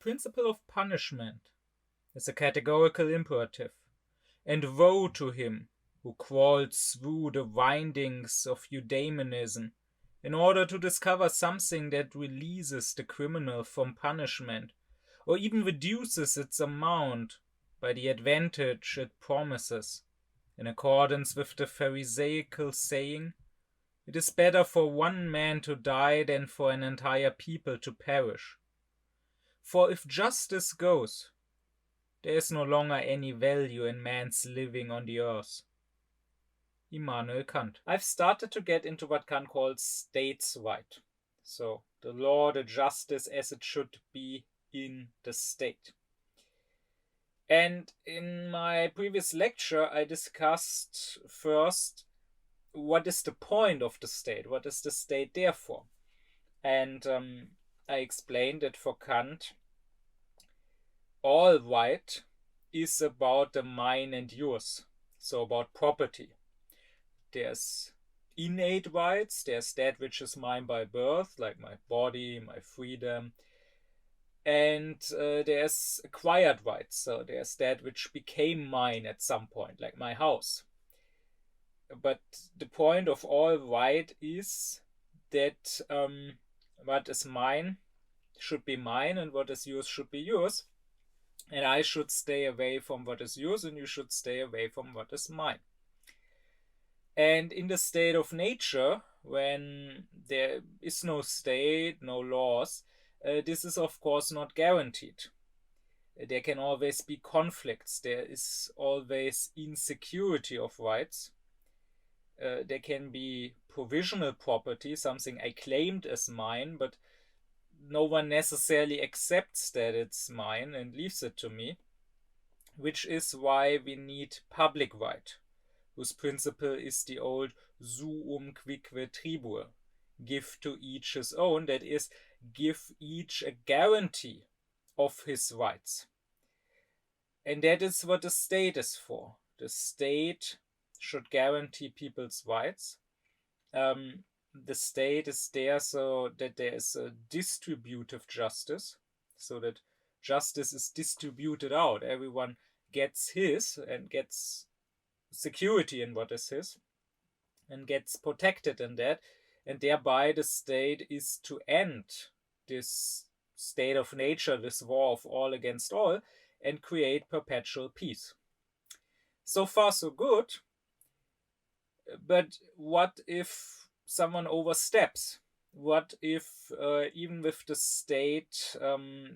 principle of punishment is a categorical imperative, and woe to him who crawls through the windings of eudaimonism in order to discover something that releases the criminal from punishment, or even reduces its amount by the advantage it promises, in accordance with the Pharisaical saying, "It is better for one man to die than for an entire people to perish." For if justice goes, there is no longer any value in man's living on the earth. Immanuel Kant. I've started to get into what Kant calls states' right. So, the law, the justice as it should be in the state. And in my previous lecture, I discussed first what is the point of the state, what is the state there for? And I explained that for Kant, all right is about the mine and yours, so about property. There's innate rights, there's that which is mine by birth, like my body, my freedom, and there's acquired rights, so there's that which became mine at some point, like my house. But the point of all right is that what is mine should be mine, and what is yours should be yours, and I should stay away from what is yours, and you should stay away from what is mine. And in the state of nature, when there is no state, no laws, this is of course not guaranteed. There can always be conflicts. There is always insecurity of rights. There can be provisional property, something I claimed as mine, but no one necessarily accepts that it's mine and leaves it to me, which is why we need public right, whose principle is the old suum quique tribur, give to each his own, that is, give each a guarantee of his rights. And that is what the state is for. The state should guarantee people's rights. The state is there so that there is a distributive justice, so that justice is distributed out. Everyone gets his and gets security in what is his and gets protected in that, and thereby the state is to end this state of nature, this war of all against all, and create perpetual peace. So far so good, but what if someone oversteps? What if even with the state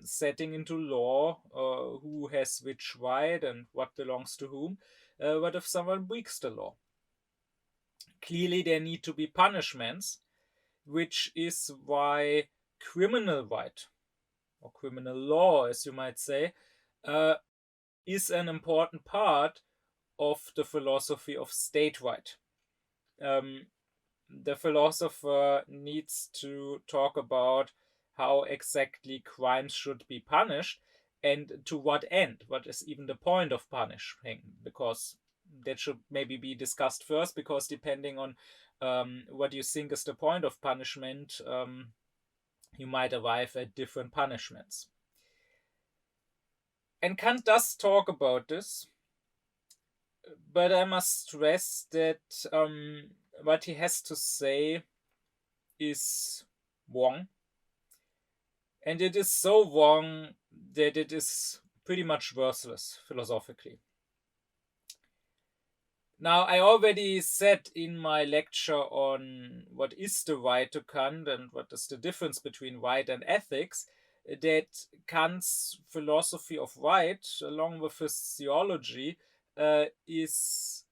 setting into law who has which right and what belongs to whom, what if someone breaks the law? Clearly there need to be punishments, which is why criminal right, or criminal law as you might say, is an important part of the philosophy of state right. The philosopher needs to talk about how exactly crimes should be punished and to what end, what is even the point of punishing, because that should maybe be discussed first, because depending on what you think is the point of punishment, you might arrive at different punishments. And Kant does talk about this, but I must stress that what he has to say is wrong. And it is so wrong that it is pretty much worthless philosophically. Now, I already said in my lecture on what is the right to Kant and what is the difference between right and ethics, that Kant's philosophy of right, along with his theology, is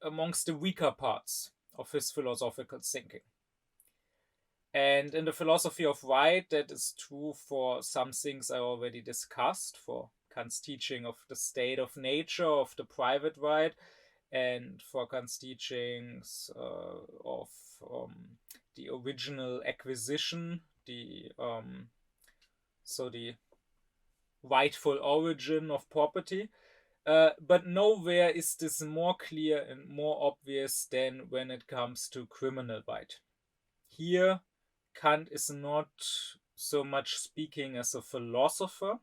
amongst the weaker parts of his philosophical thinking. And in the philosophy of right, that is true for some things I already discussed, for Kant's teaching of the state of nature, of the private right, and for Kant's teachings of the original acquisition, the rightful origin of property. But nowhere is this more clear and more obvious than when it comes to criminal right. Here, Kant is not so much speaking as a philosopher.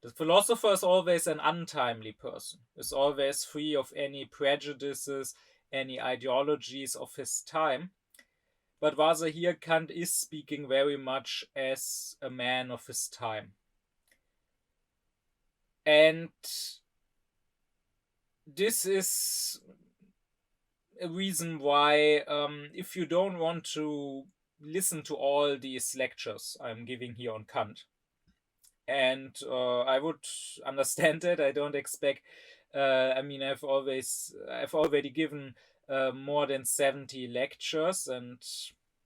The philosopher is always an untimely person, is always free of any prejudices, any ideologies of his time. But rather here Kant is speaking very much as a man of his time. And this is a reason why, if you don't want to listen to all these lectures I'm giving here on Kant, and I would understand that. I don't expect. I've already given more than 70 lectures, and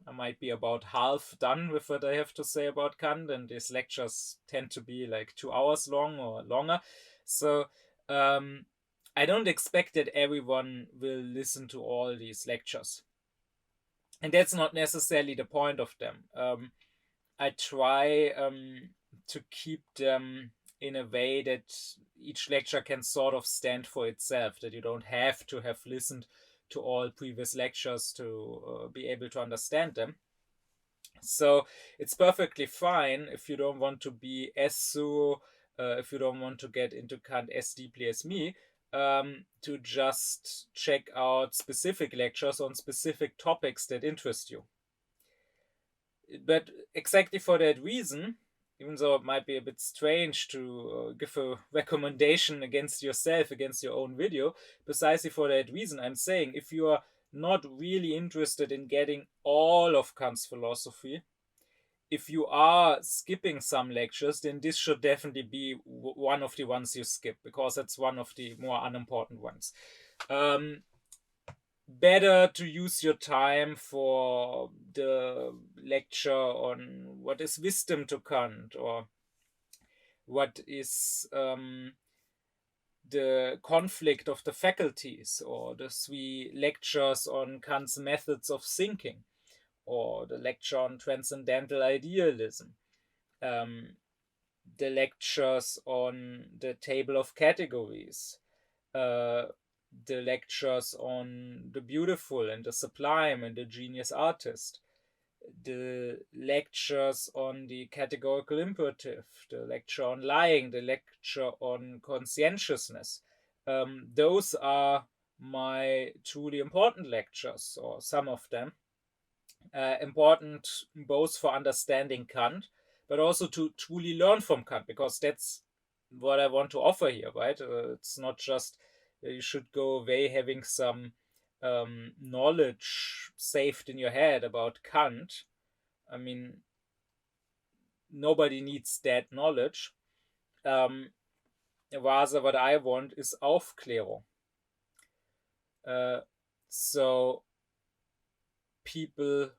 I might be about half done with what I have to say about Kant. And these lectures tend to be like 2 hours long or longer. So I don't expect that everyone will listen to all these lectures, and that's not necessarily the point of them. I try to keep them in a way that each lecture can sort of stand for itself, that you don't have to have listened to all previous lectures to be able to understand them. So it's perfectly fine if you don't want to be as thorough, if you don't want to get into Kant as deeply as me, to just check out specific lectures on specific topics that interest you. But exactly for that reason, even though it might be a bit strange to give a recommendation against yourself, against your own video, precisely for that reason, I'm saying if you are not really interested in getting all of Kant's philosophy, if you are skipping some lectures, then this should definitely be one of the ones you skip, because that's one of the more unimportant ones. Better to use your time for the lecture on what is wisdom to Kant, or what is the conflict of the faculties, or the 3 lectures on Kant's methods of thinking, or the lecture on transcendental idealism, the lectures on the table of categories, the lectures on the beautiful and the sublime and the genius artist, the lectures on the categorical imperative, the lecture on lying, the lecture on conscientiousness. Those are my truly important lectures, or some of them. Important both for understanding Kant, but also to truly learn from Kant, because that's what I want to offer here, right? It's not just you should go away having some knowledge saved in your head about Kant. I mean, nobody needs that knowledge. Rather, what I want is Aufklärung. So people,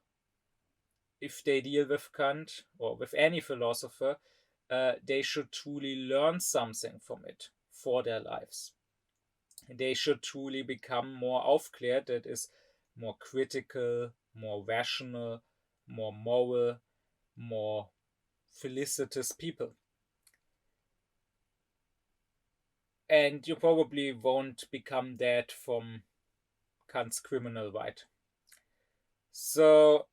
if they deal with Kant or with any philosopher, they should truly learn something from it for their lives. They should truly become more aufklärt, that is, more critical, more rational, more moral, more felicitous people. And you probably won't become that from Kant's criminal right. So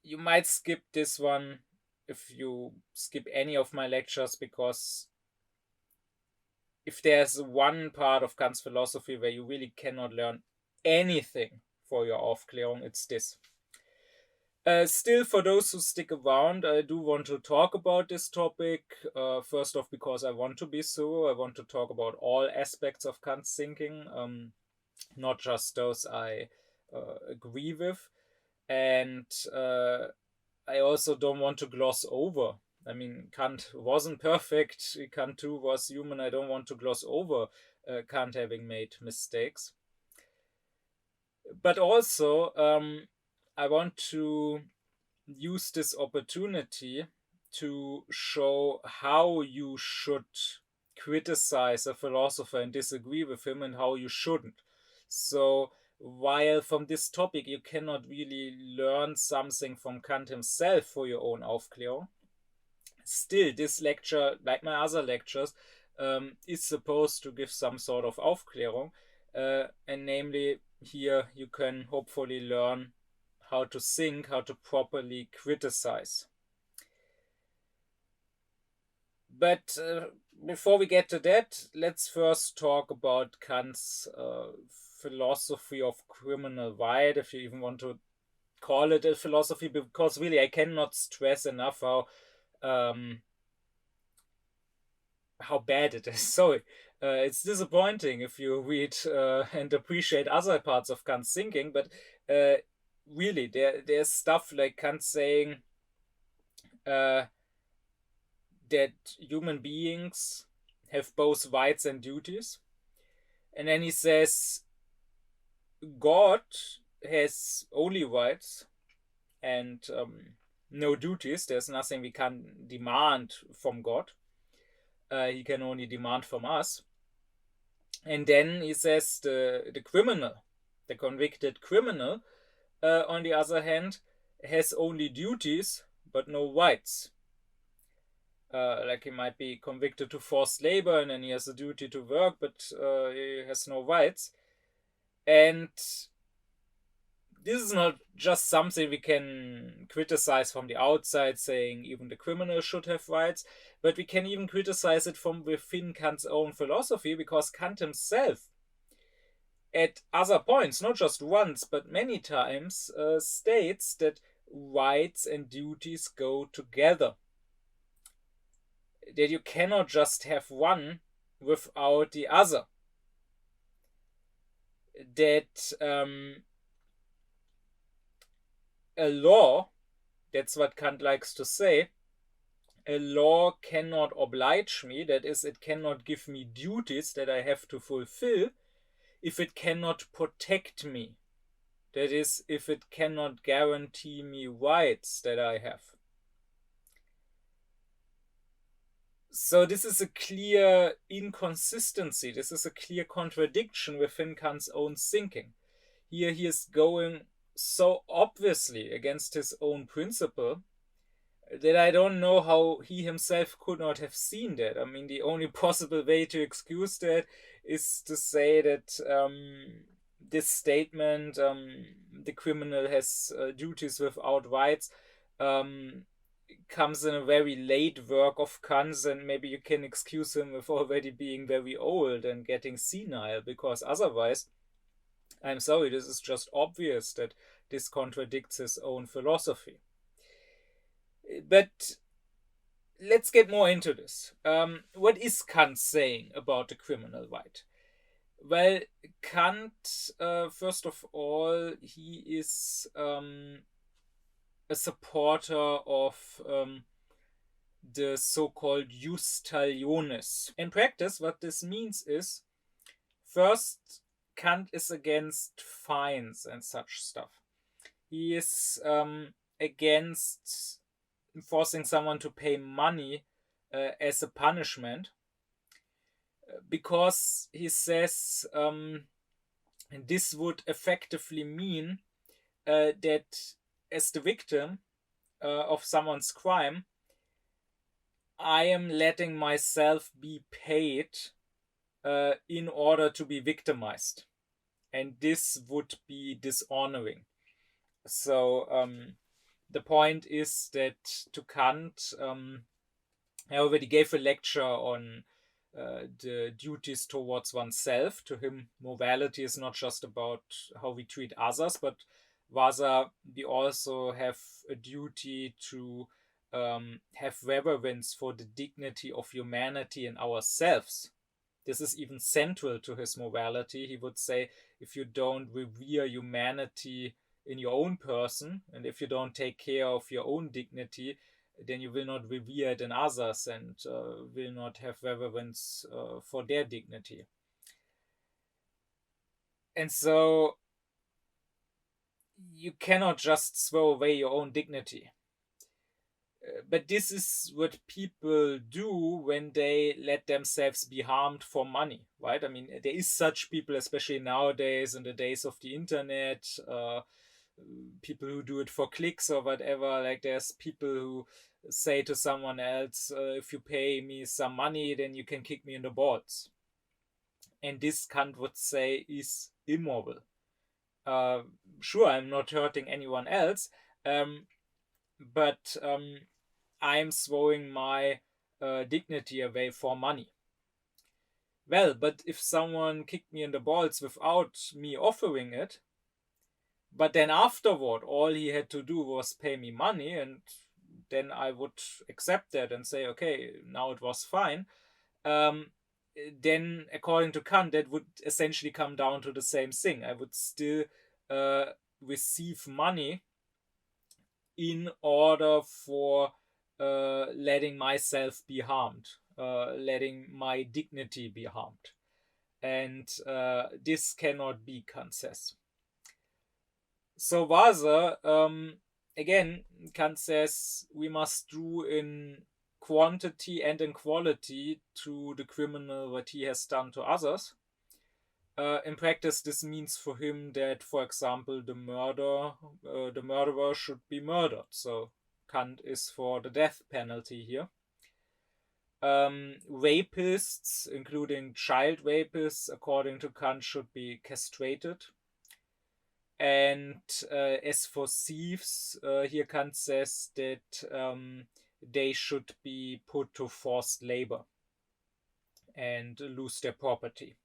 you might skip this one if you skip any of my lectures, because if there's one part of Kant's philosophy where you really cannot learn anything for your Aufklärung, it's this. Still, for those who stick around, I do want to talk about this topic. First off, because I want to be thorough. I want to talk about all aspects of Kant's thinking, not just those I agree with. And I also don't want to gloss over. I mean, Kant wasn't perfect. Kant too was human. I don't want to gloss over Kant having made mistakes. But also, I want to use this opportunity to show how you should criticize a philosopher and disagree with him, and how you shouldn't. So while from this topic you cannot really learn something from Kant himself for your own Aufklärung, still this lecture, like my other lectures, is supposed to give some sort of Aufklärung, and namely here you can hopefully learn how to think, how to properly criticize. But before we get to that, let's first talk about Kant's philosophy of criminal right, if you even want to call it a philosophy, because really I cannot stress enough how bad it is. Sorry. It's disappointing if you read and appreciate other parts of Kant's thinking, but really, there's stuff like Kant saying that human beings have both rights and duties. And then he says God has only rights and no duties. There's nothing we can demand from God. He can only demand from us. And then he says the criminal, the convicted criminal, on the other hand, has only duties but no rights. Like he might be convicted to forced labor and then he has a duty to work, but he has no rights. And this is not just something we can criticize from the outside, saying even the criminal should have rights, but we can even criticize it from within Kant's own philosophy, because Kant himself, at other points, not just once, but many times, states that rights and duties go together. That you cannot just have one without the other. That a law, that's what Kant likes to say, a law cannot oblige me, that is, it cannot give me duties that I have to fulfill, if it cannot protect me. That is, if it cannot guarantee me rights that I have. So this is a clear inconsistency. This is a clear contradiction within Kant's own thinking. Here he is going so obviously against his own principle that I don't know how he himself could not have seen that. I mean, the only possible way to excuse that is to say that this statement, the criminal has duties without rights, comes in a very late work of Kant's, and maybe you can excuse him with already being very old and getting senile, because otherwise, I'm sorry, this is just obvious that this contradicts his own philosophy. But let's get more into this. What is Kant saying about the criminal right? Well, Kant, first of all, he is a supporter of the so-called jus talionis. In practice, what this means is, first, Kant is against fines and such stuff. He is against forcing someone to pay money as a punishment, because he says this would effectively mean that as the victim of someone's crime, I am letting myself be paid in order to be victimized. And this would be dishonoring. So the point is that to Kant, I already gave a lecture on the duties towards oneself. To him, morality is not just about how we treat others, but rather we also have a duty to have reverence for the dignity of humanity in ourselves. This is even central to his morality. He would say, if you don't revere humanity in your own person, and if you don't take care of your own dignity, then you will not revere it in others and will not have reverence for their dignity. And so you cannot just throw away your own dignity. But this is what people do when they let themselves be harmed for money, right? I mean, there is such people, especially nowadays in the days of the internet, people who do it for clicks or whatever. Like, there's people who say to someone else, if you pay me some money, then you can kick me in the balls. And this, Kant would say, is immoral. Sure, I'm not hurting anyone else, but I'm throwing my dignity away for money. Well, but if someone kicked me in the balls without me offering it, but then afterward all he had to do was pay me money, and then I would accept that and say, okay, now it was fine. Then according to Kant, that would essentially come down to the same thing. I would still receive money in order for letting myself be harmed, letting my dignity be harmed. And this cannot be, Kant says. So rather, again, Kant says we must do in quantity and in quality to the criminal what he has done to others. In practice, this means for him that, for example, the murderer should be murdered. So Kant is for the death penalty here. Rapists, including child rapists, according to Kant, should be castrated. And as for thieves, here Kant says that they should be put to forced labor and lose their property.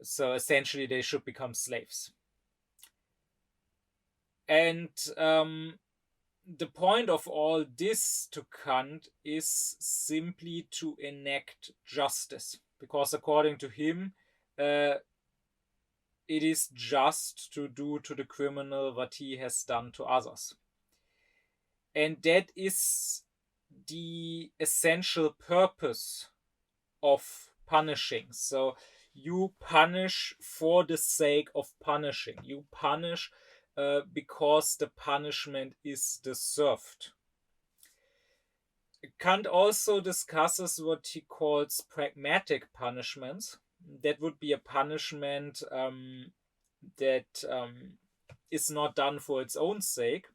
So essentially, they should become slaves. And the point of all this to Kant is simply to enact justice, because according to him, it is just to do to the criminal what he has done to others. And that is the essential purpose of punishing. So you punish for the sake of punishing. You punish because the punishment is deserved. Kant also discusses what he calls pragmatic punishments. That would be a punishment that is not done for its own sake,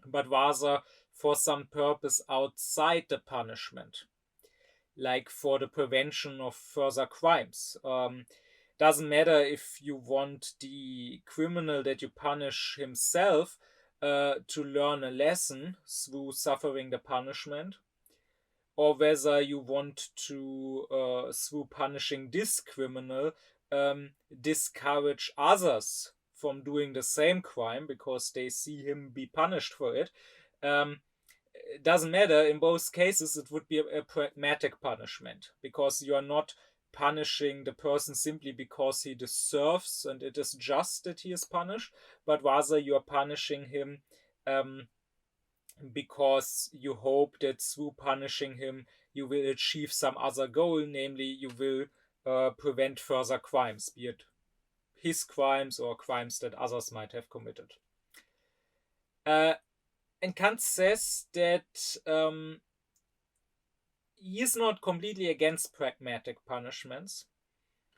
but rather for some purpose outside the punishment, like for the prevention of further crimes. Doesn't matter if you want the criminal that you punish himself to learn a lesson through suffering the punishment, or whether you want to, through punishing this criminal, discourage others from doing the same crime because they see him be punished for it. It doesn't matter. In both cases, it would be a pragmatic punishment, because you are not punishing the person simply because he deserves and it is just that he is punished, but rather you are punishing him because you hope that through punishing him you will achieve some other goal, namely you will prevent further crimes, be it his crimes or crimes that others might have committed. And Kant says that he is not completely against pragmatic punishments.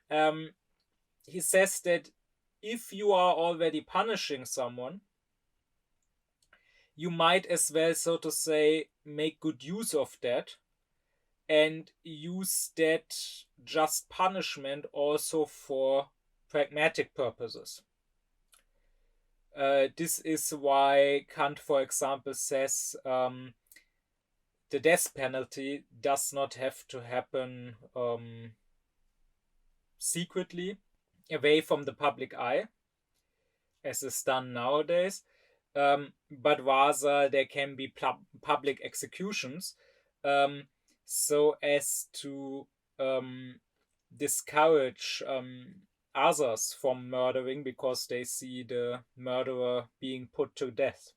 He says that if you are already punishing someone, you might as well, so to say, make good use of that and use that just punishment also for pragmatic purposes. This is why Kant, for example, says the death penalty does not have to happen secretly, away from the public eye, as is done nowadays, but rather there can be public executions so as to discourage others from murdering because they see the murderer being put to death.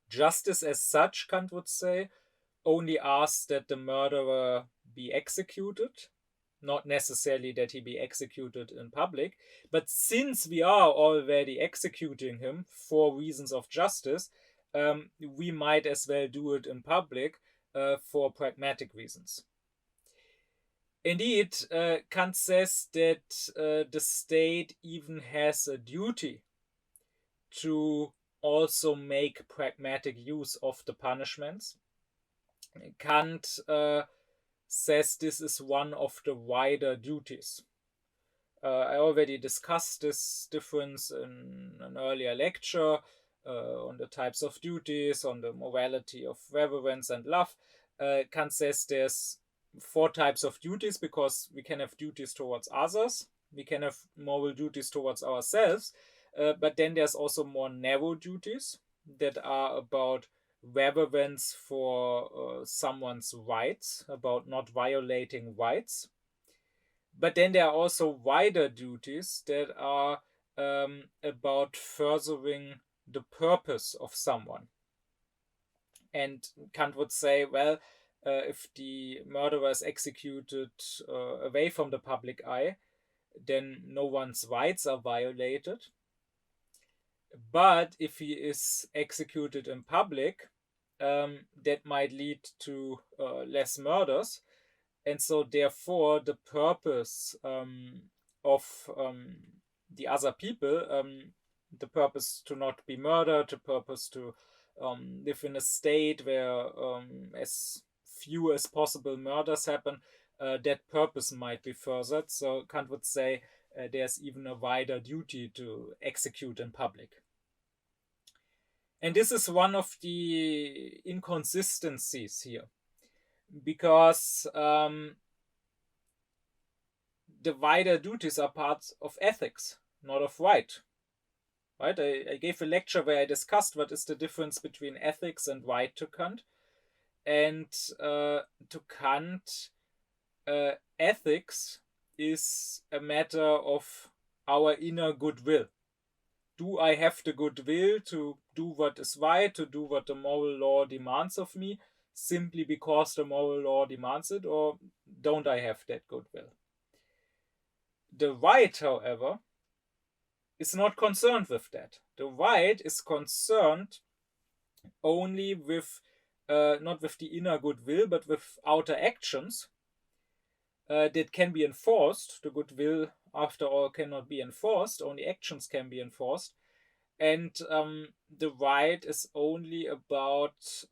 Justice as such, Kant would say, only asks that the murderer be executed, not necessarily that he be executed in public. But since we are already executing him for reasons of justice, we might as well do it in public for pragmatic reasons. Indeed, Kant says that the state even has a duty to also make pragmatic use of the punishments. Kant says this is one of the wider duties. I already discussed this difference in an earlier lecture on the types of duties, on the morality of reverence and love. Kant says there's 4 types of duties because we can have duties towards others, we can have moral duties towards ourselves, but then there's also more narrow duties that are about reverence for someone's rights, about not violating rights. But then there are also wider duties that are about furthering the purpose of someone. And Kant would say, well, if the murderer is executed away from the public eye, then no one's rights are violated. But if he is executed in public, that might lead to less murders. And so, therefore, the purpose of the other people, the purpose to not be murdered, the purpose to live in a state where as few as possible murders happen, that purpose might be furthered. So Kant would say there's even a wider duty to execute in public. And this is one of the inconsistencies here, because the wider duties are parts of ethics, not of right. Right? I gave a lecture where I discussed what is the difference between ethics and right to Kant. And to Kant, ethics is a matter of our inner goodwill. Do I have the goodwill to do what is right, to do what the moral law demands of me, simply because the moral law demands it, or don't I have that goodwill? The right, however, is not concerned with that. The right is concerned only with not with the inner goodwill, but with outer actions that can be enforced. The goodwill, after all, cannot be enforced. Only actions can be enforced. And the right is only about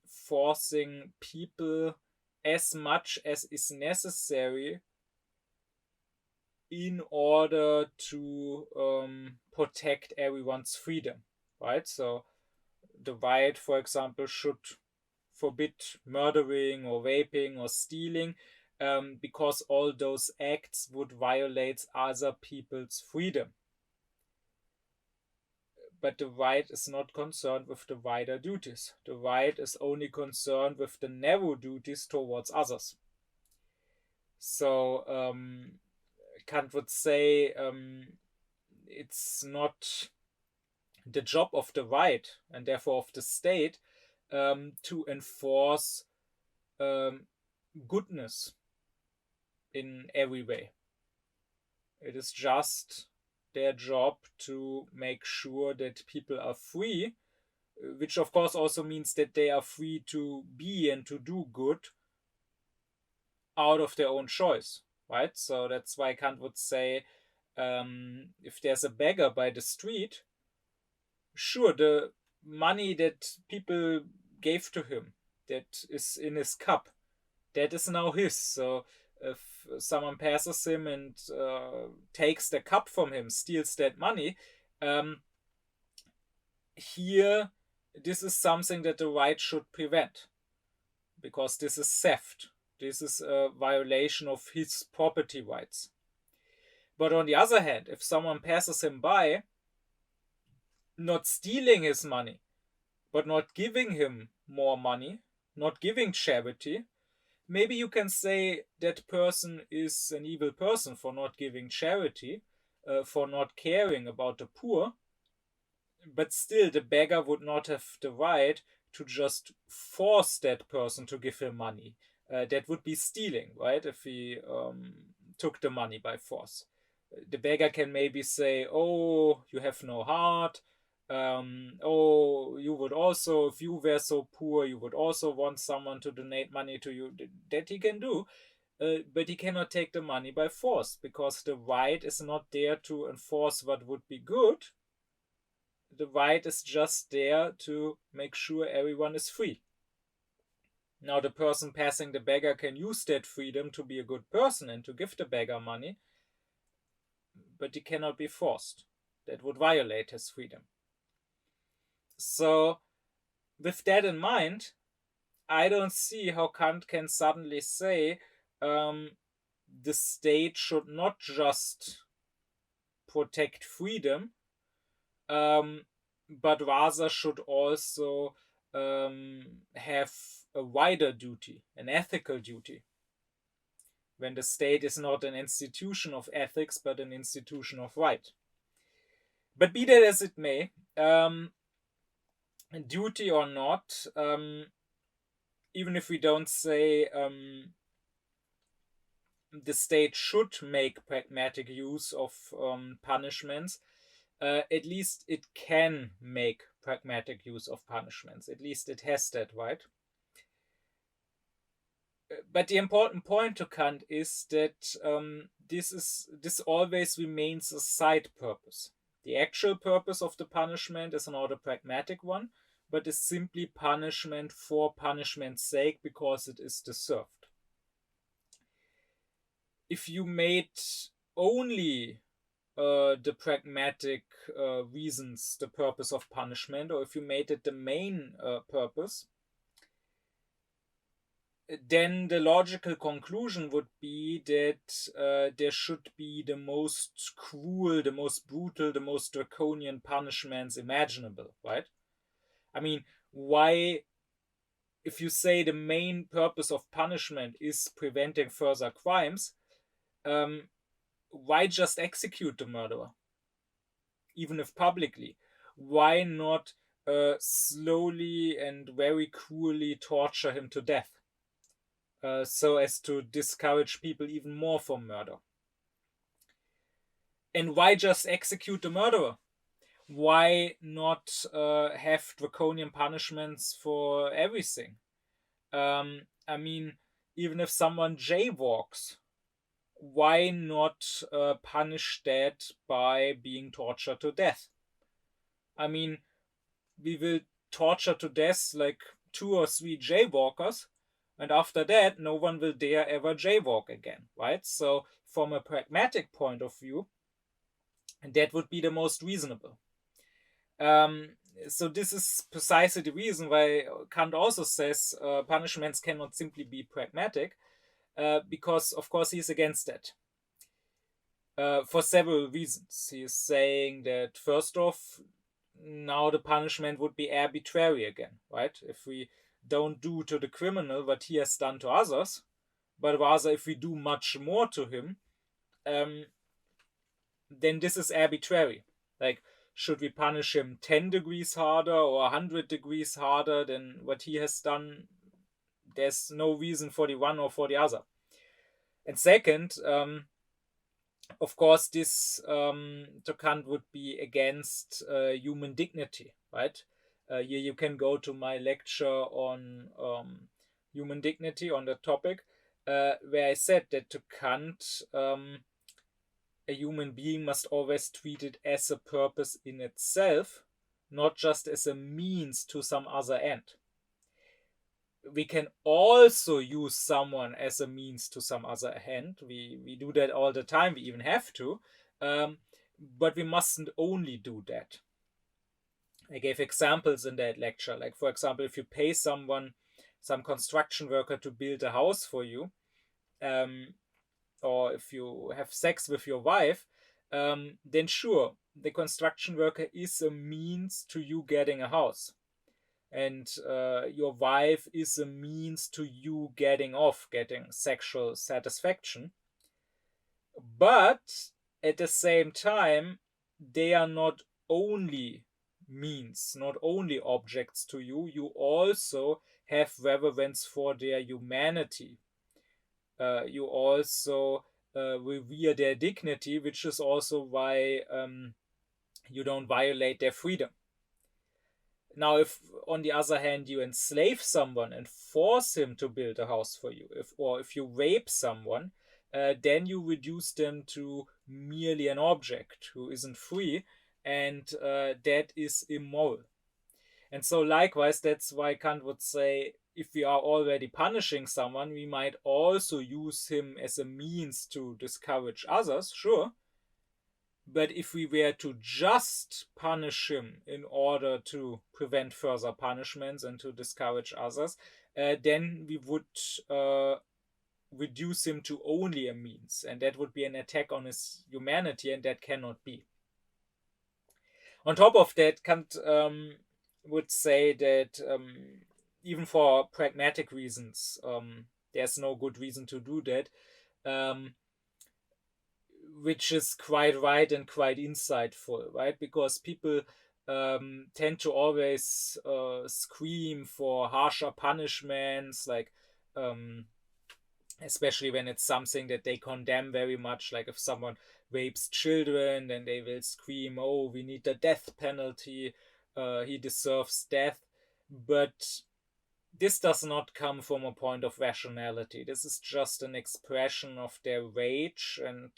forcing people as much as is necessary in order to protect everyone's freedom, right? So the right, for example, should forbid murdering or raping or stealing, because all those acts would violate other people's freedom. But the right is not concerned with the wider duties. The right is only concerned with the narrow duties towards others. So Kant would say it's not the job of the right, and therefore of the state, to enforce goodness in every way. It is just their job to make sure that people are free, which of course also means that they are free to be and to do good out of their own choice, right? So that's why Kant would say, if there's a beggar by the street, sure, the money that people gave to him, that is in his cup, that is now his. So if someone passes him and takes the cup from him, steals that money, here this is something that the right should prevent, because this is theft. This is a violation of his property rights. But on the other hand, if someone passes him by, not stealing his money, but not giving him more money, not giving charity, maybe you can say that person is an evil person for not giving charity, for not caring about the poor, but still the beggar would not have the right to just force that person to give him money. That would be stealing, right? If he took the money by force. The beggar can maybe say, oh, you have no heart. Oh, you would also, if you were so poor, you would also want someone to donate money to you. That he can do. But he cannot take the money by force, because the right is not there to enforce what would be good. The right is just there to make sure everyone is free. Now, the person passing the beggar can use that freedom to be a good person and to give the beggar money. but he cannot be forced. That would violate his freedom. So, with that in mind, I don't see how Kant can suddenly say the state should not just protect freedom, but rather should also have a wider duty, an ethical duty, when the state is not an institution of ethics, but an institution of right. But be that as it may, duty or not, even if we don't say the state should make pragmatic use of punishments, at least it can make pragmatic use of punishments. At least it has that right. But the important point to Kant is that this always remains a side purpose. The actual purpose of the punishment is not a pragmatic one, but is simply punishment for punishment's sake because it is deserved. If you made only the pragmatic reasons the purpose of punishment, or if you made it the main purpose, then the logical conclusion would be that there should be the most cruel, the most brutal, the most draconian punishments imaginable, right? I mean, why, if you say the main purpose of punishment is preventing further crimes, why just execute the murderer? Even if publicly. Why not slowly and very cruelly torture him to death? So as to discourage people even more from murder. And why just execute the murderer? Why not have draconian punishments for everything? I mean, even if someone jaywalks, why not punish that by being tortured to death? I mean, we will torture to death like 2 or 3 jaywalkers, and after that, no one will dare ever jaywalk again, right? So from a pragmatic point of view, that would be the most reasonable. So this is precisely the reason why Kant also says punishments cannot simply be pragmatic, because, of course, he's against that. For several reasons. He is saying that, first off, now the punishment would be arbitrary again, right? If we don't do to the criminal what he has done to others, but rather if we do much more to him, then this is arbitrary. Like, should we punish him 10 degrees harder or 100 degrees harder than what he has done? There's no reason for the one or for the other. And second, of course, this to Kant would be against human dignity, right? Here you can go to my lecture on human dignity on the topic, where I said that to Kant, a human being must always treat it as a purpose in itself, not just as a means to some other end. We can also use someone as a means to some other end. We do that all the time. We even have to. But we mustn't only do that. I gave examples in that lecture. Like, for example, if you pay someone, some construction worker, to build a house for you, or if you have sex with your wife, then sure, the construction worker is a means to you getting a house. And your wife is a means to you getting sexual satisfaction. But at the same time, they are not only means, not only objects to you. You also have reverence for their humanity. You also revere their dignity, which is also why you don't violate their freedom. Now, if on the other hand you enslave someone and force him to build a house for you, if you rape someone, then you reduce them to merely an object who isn't free, and that is immoral. And so likewise, that's why Kant would say, if we are already punishing someone, we might also use him as a means to discourage others, sure. But if we were to just punish him in order to prevent further punishments and to discourage others, then we would reduce him to only a means, and that would be an attack on his humanity, and that cannot be. On top of that, Kant would say that even for pragmatic reasons, there's no good reason to do that, which is quite right and quite insightful, right? Because people tend to always scream for harsher punishments, like especially when it's something that they condemn very much, like if someone rapes children, then they will scream, oh, we need the death penalty, he deserves death. But this does not come from a point of rationality. This is just an expression of their rage and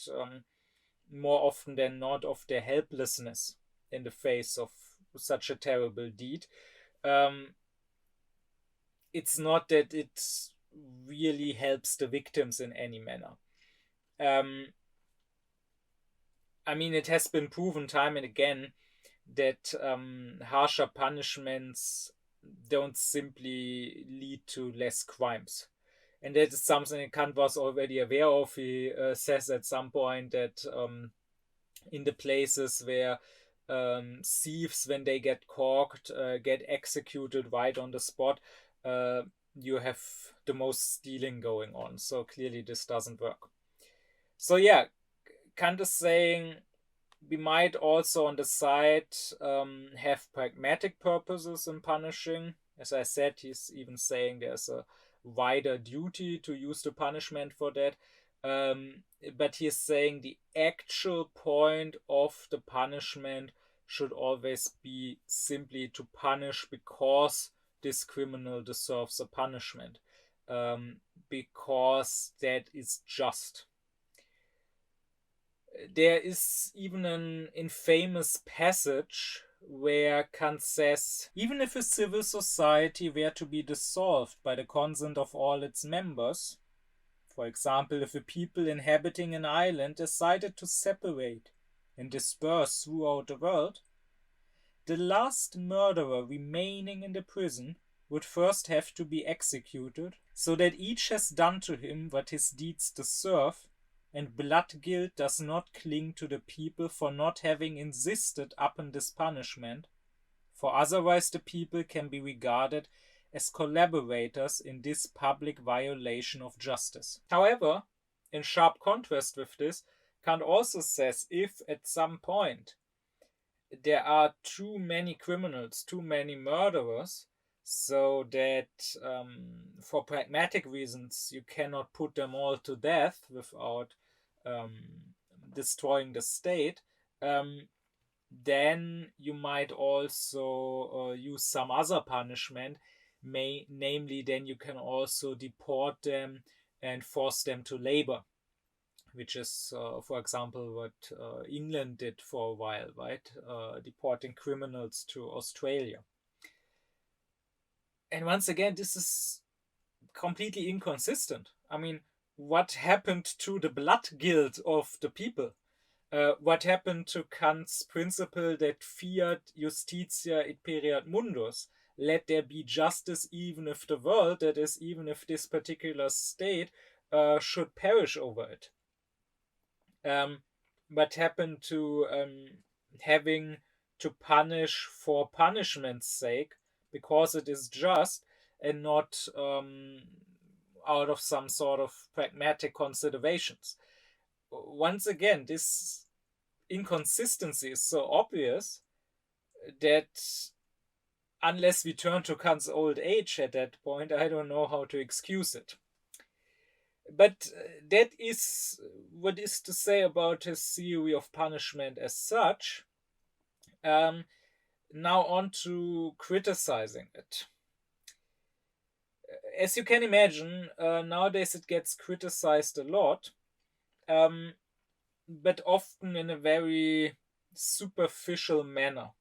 more often than not of their helplessness in the face of such a terrible deed. It's not that it really helps the victims in any manner. I mean, it has been proven time and again that harsher punishments don't simply lead to less crimes. And that is something Kant was already aware of. He says at some point that in the places where thieves, when they get caught, get executed right on the spot, you have the most stealing going on. So clearly this doesn't work. So yeah, Kant is saying we might also on the side have pragmatic purposes in punishing. As I said, he's even saying there's a wider duty to use the punishment for that. But he's saying the actual point of the punishment should always be simply to punish because this criminal deserves a punishment, because that is just. There is even an infamous passage where Kant says, even if a civil society were to be dissolved by the consent of all its members, for example, if a people inhabiting an island decided to separate and disperse throughout the world, the last murderer remaining in the prison would first have to be executed, so that each has done to him what his deeds deserve, and blood guilt does not cling to the people for not having insisted upon this punishment, for otherwise the people can be regarded as collaborators in this public violation of justice. However, in sharp contrast with this, Kant also says if at some point there are too many criminals, too many murderers, so that for pragmatic reasons you cannot put them all to death without destroying the state, then you might also use some other punishment, namely then you can also deport them and force them to labor, which is, for example, what England did for a while, right? Deporting criminals to Australia. And once again, this is completely inconsistent. I mean, what happened to the blood guilt of the people? What happened to Kant's principle that fiat justitia et pereat mundus? Let there be justice even if the world, that is, even if this particular state, should perish over it. What happened to having to punish for punishment's sake because it is just and not out of some sort of pragmatic considerations? Once again, this inconsistency is so obvious that unless we turn to Kant's old age at that point, I don't know how to excuse it. But that is what is to say about his theory of punishment as such. Now on to criticizing it. As you can imagine, nowadays it gets criticized a lot, but often in a very superficial manner.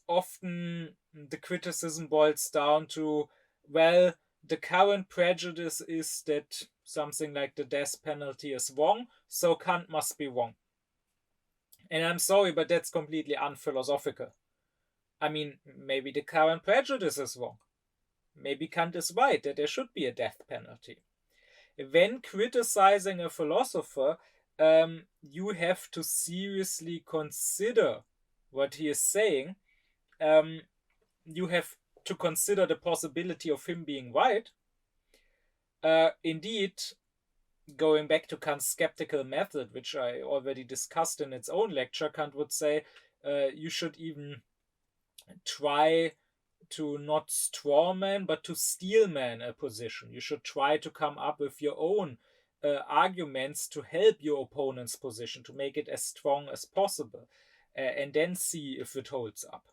Often the criticism boils down to, well, the current prejudice is that something like the death penalty is wrong, so Kant must be wrong. And I'm sorry, but that's completely unphilosophical. I mean, maybe the current prejudice is wrong. Maybe Kant is right that there should be a death penalty. When criticizing a philosopher, you have to seriously consider what he is saying. You have to consider the possibility of him being right. Indeed, going back to Kant's skeptical method, which I already discussed in its own lecture, Kant would say you should even try to not strawman, but to steelman a position. You should try to come up with your own arguments to help your opponent's position, to make it as strong as possible, and then see if it holds up.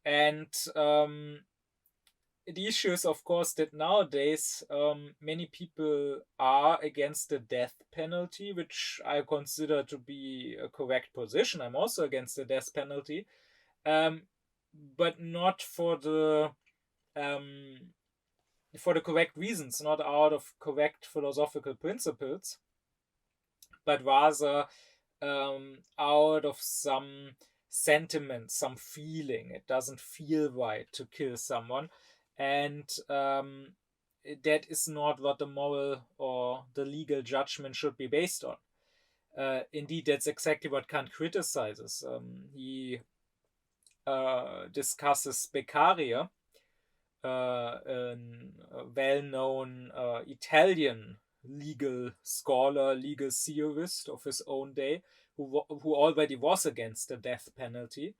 And the issue is, of course, that nowadays many people are against the death penalty, which I consider to be a correct position. I'm also against the death penalty, but not for the correct reasons, not out of correct philosophical principles, but rather out of some sentiment, some feeling. It doesn't feel right to kill someone, and that is not what the moral or the legal judgment should be based on. Indeed, that's exactly what Kant criticizes. He discusses Beccaria, a well-known Italian legal scholar, legal theorist of his own day, who already was against the death penalty.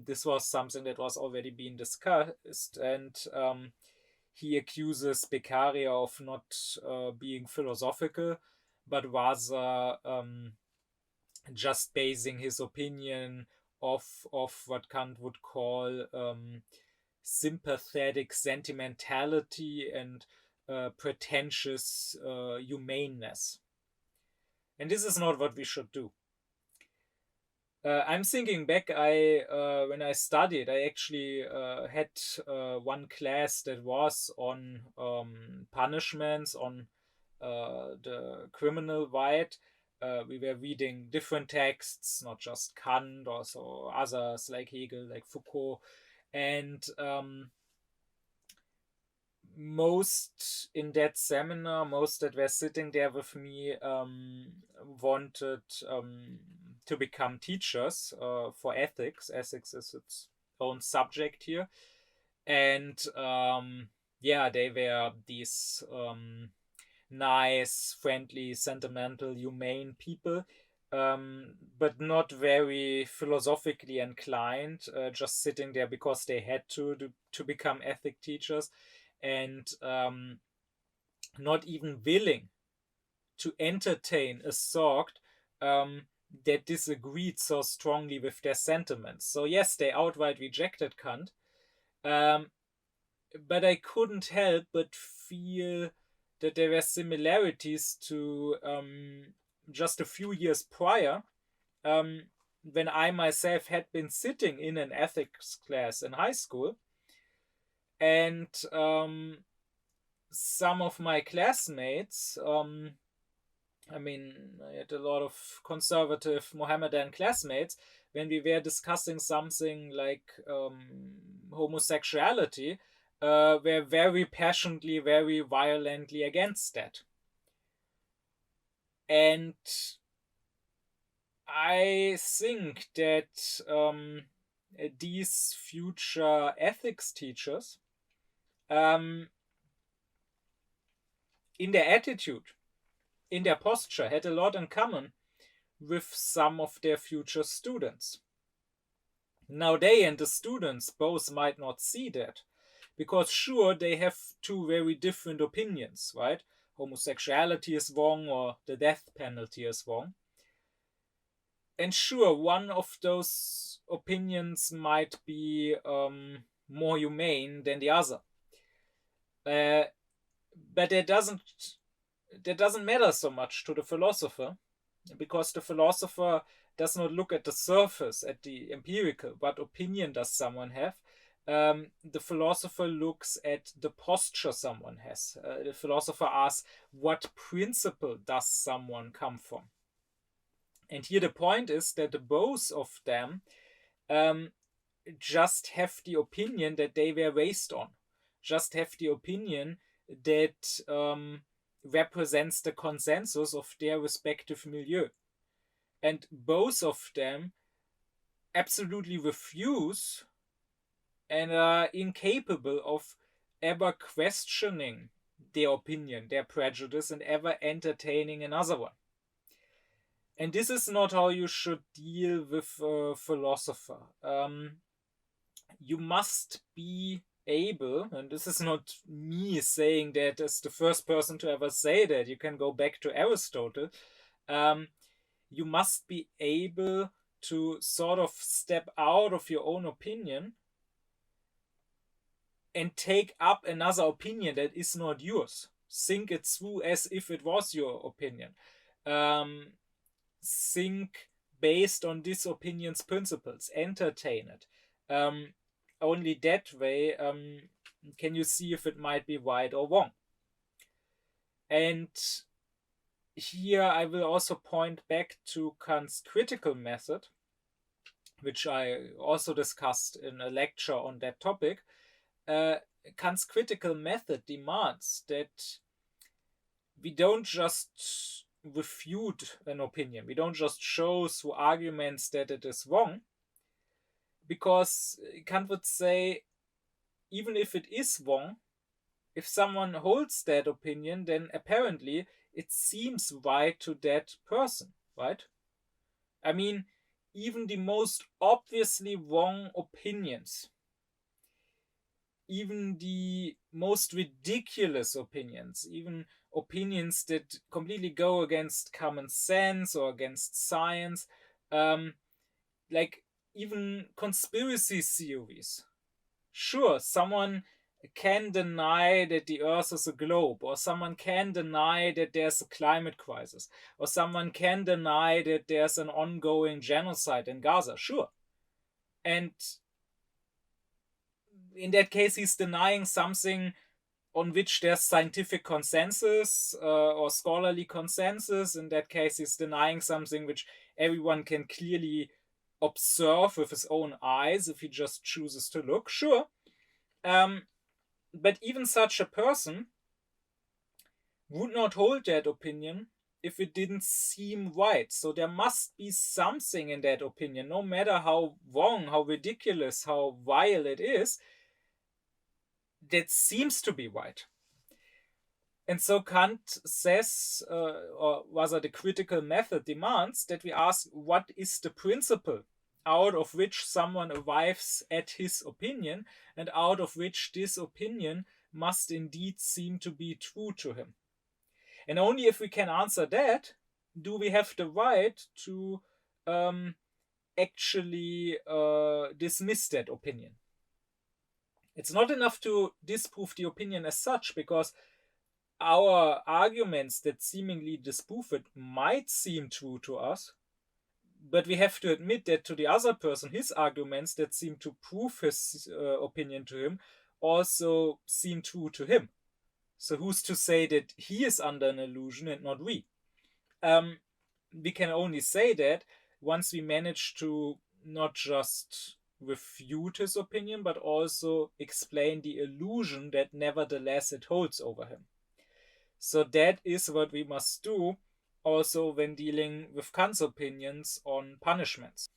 This was something that was already being discussed, and he accuses Beccaria of not being philosophical, but rather just basing his opinion of what Kant would call sympathetic sentimentality and pretentious humaneness. And this is not what we should do. I'm thinking back, when I studied, I actually had one class that was on punishments, on the criminal right. We were reading different texts, not just Kant, also others like Hegel, like Foucault. And most in that seminar, most that were sitting there with me wanted to become teachers for ethics. Ethics is its own subject here. And they were these nice, friendly, sentimental, humane people, but not very philosophically inclined, just sitting there because they had to become ethic teachers, and not even willing to entertain a thought that disagreed so strongly with their sentiments. So yes, they outright rejected Kant, but I couldn't help but feel that there were similarities to just a few years prior, when I myself had been sitting in an ethics class in high school, and some of my classmates, I had a lot of conservative Mohammedan classmates, when we were discussing something like homosexuality, were very passionately, very violently against that. And I think that these future ethics teachers, in their attitude, in their posture, had a lot in common with some of their future students. Now they and the students both might not see that, because sure, they have two very different opinions, right? Homosexuality is wrong, or the death penalty is wrong. And sure, one of those opinions might be more humane than the other. But that doesn't matter so much to the philosopher, because the philosopher does not look at the surface, at the empirical. What opinion does someone have? The philosopher looks at the posture someone has. The philosopher asks, what principle does someone come from? And here the point is that both of them just have the opinion that they were raised on, just have the opinion that represents the consensus of their respective milieu. And both of them absolutely refuse and are incapable of ever questioning their opinion, their prejudice, and ever entertaining another one. And this is not how you should deal with a philosopher. You must be able, and this is not me saying that as the first person to ever say that, you can go back to Aristotle, you must be able to sort of step out of your own opinion and take up another opinion that is not yours. Think it through as if it was your opinion. Think based on this opinion's principles. Entertain it. Only that way can you see if it might be right or wrong. And here I will also point back to Kant's critical method, which I also discussed in a lecture on that topic. Kant's critical method demands that we don't just refute an opinion, we don't just show through arguments that it is wrong, because Kant would say, even if it is wrong, if someone holds that opinion, then apparently it seems right to that person, right? I mean, even the most obviously wrong opinions, even the most ridiculous opinions, even opinions that completely go against common sense or against science, like even conspiracy theories. Sure, someone can deny that the earth is a globe, or someone can deny that there's a climate crisis, or someone can deny that there's an ongoing genocide in Gaza. Sure. And in that case, he's denying something on which there's scientific consensus or scholarly consensus. In that case, he's denying something which everyone can clearly observe with his own eyes if he just chooses to look. Sure. But even such a person would not hold that opinion if it didn't seem right. So there must be something in that opinion, no matter how wrong, how ridiculous, how vile it is, that seems to be right. And so Kant says, or rather the critical method demands, that we ask, what is the principle out of which someone arrives at his opinion, and out of which this opinion must indeed seem to be true to him. And only if we can answer that, do we have the right to actually dismiss that opinion. It's not enough to disprove the opinion as such, because our arguments that seemingly disprove it might seem true to us, but we have to admit that to the other person, his arguments that seem to prove his opinion to him also seem true to him. So who's to say that he is under an illusion and not we? We can only say that once we manage to not just refute his opinion, but also explain the illusion that nevertheless it holds over him. So that is what we must do also when dealing with Kant's opinions on punishments.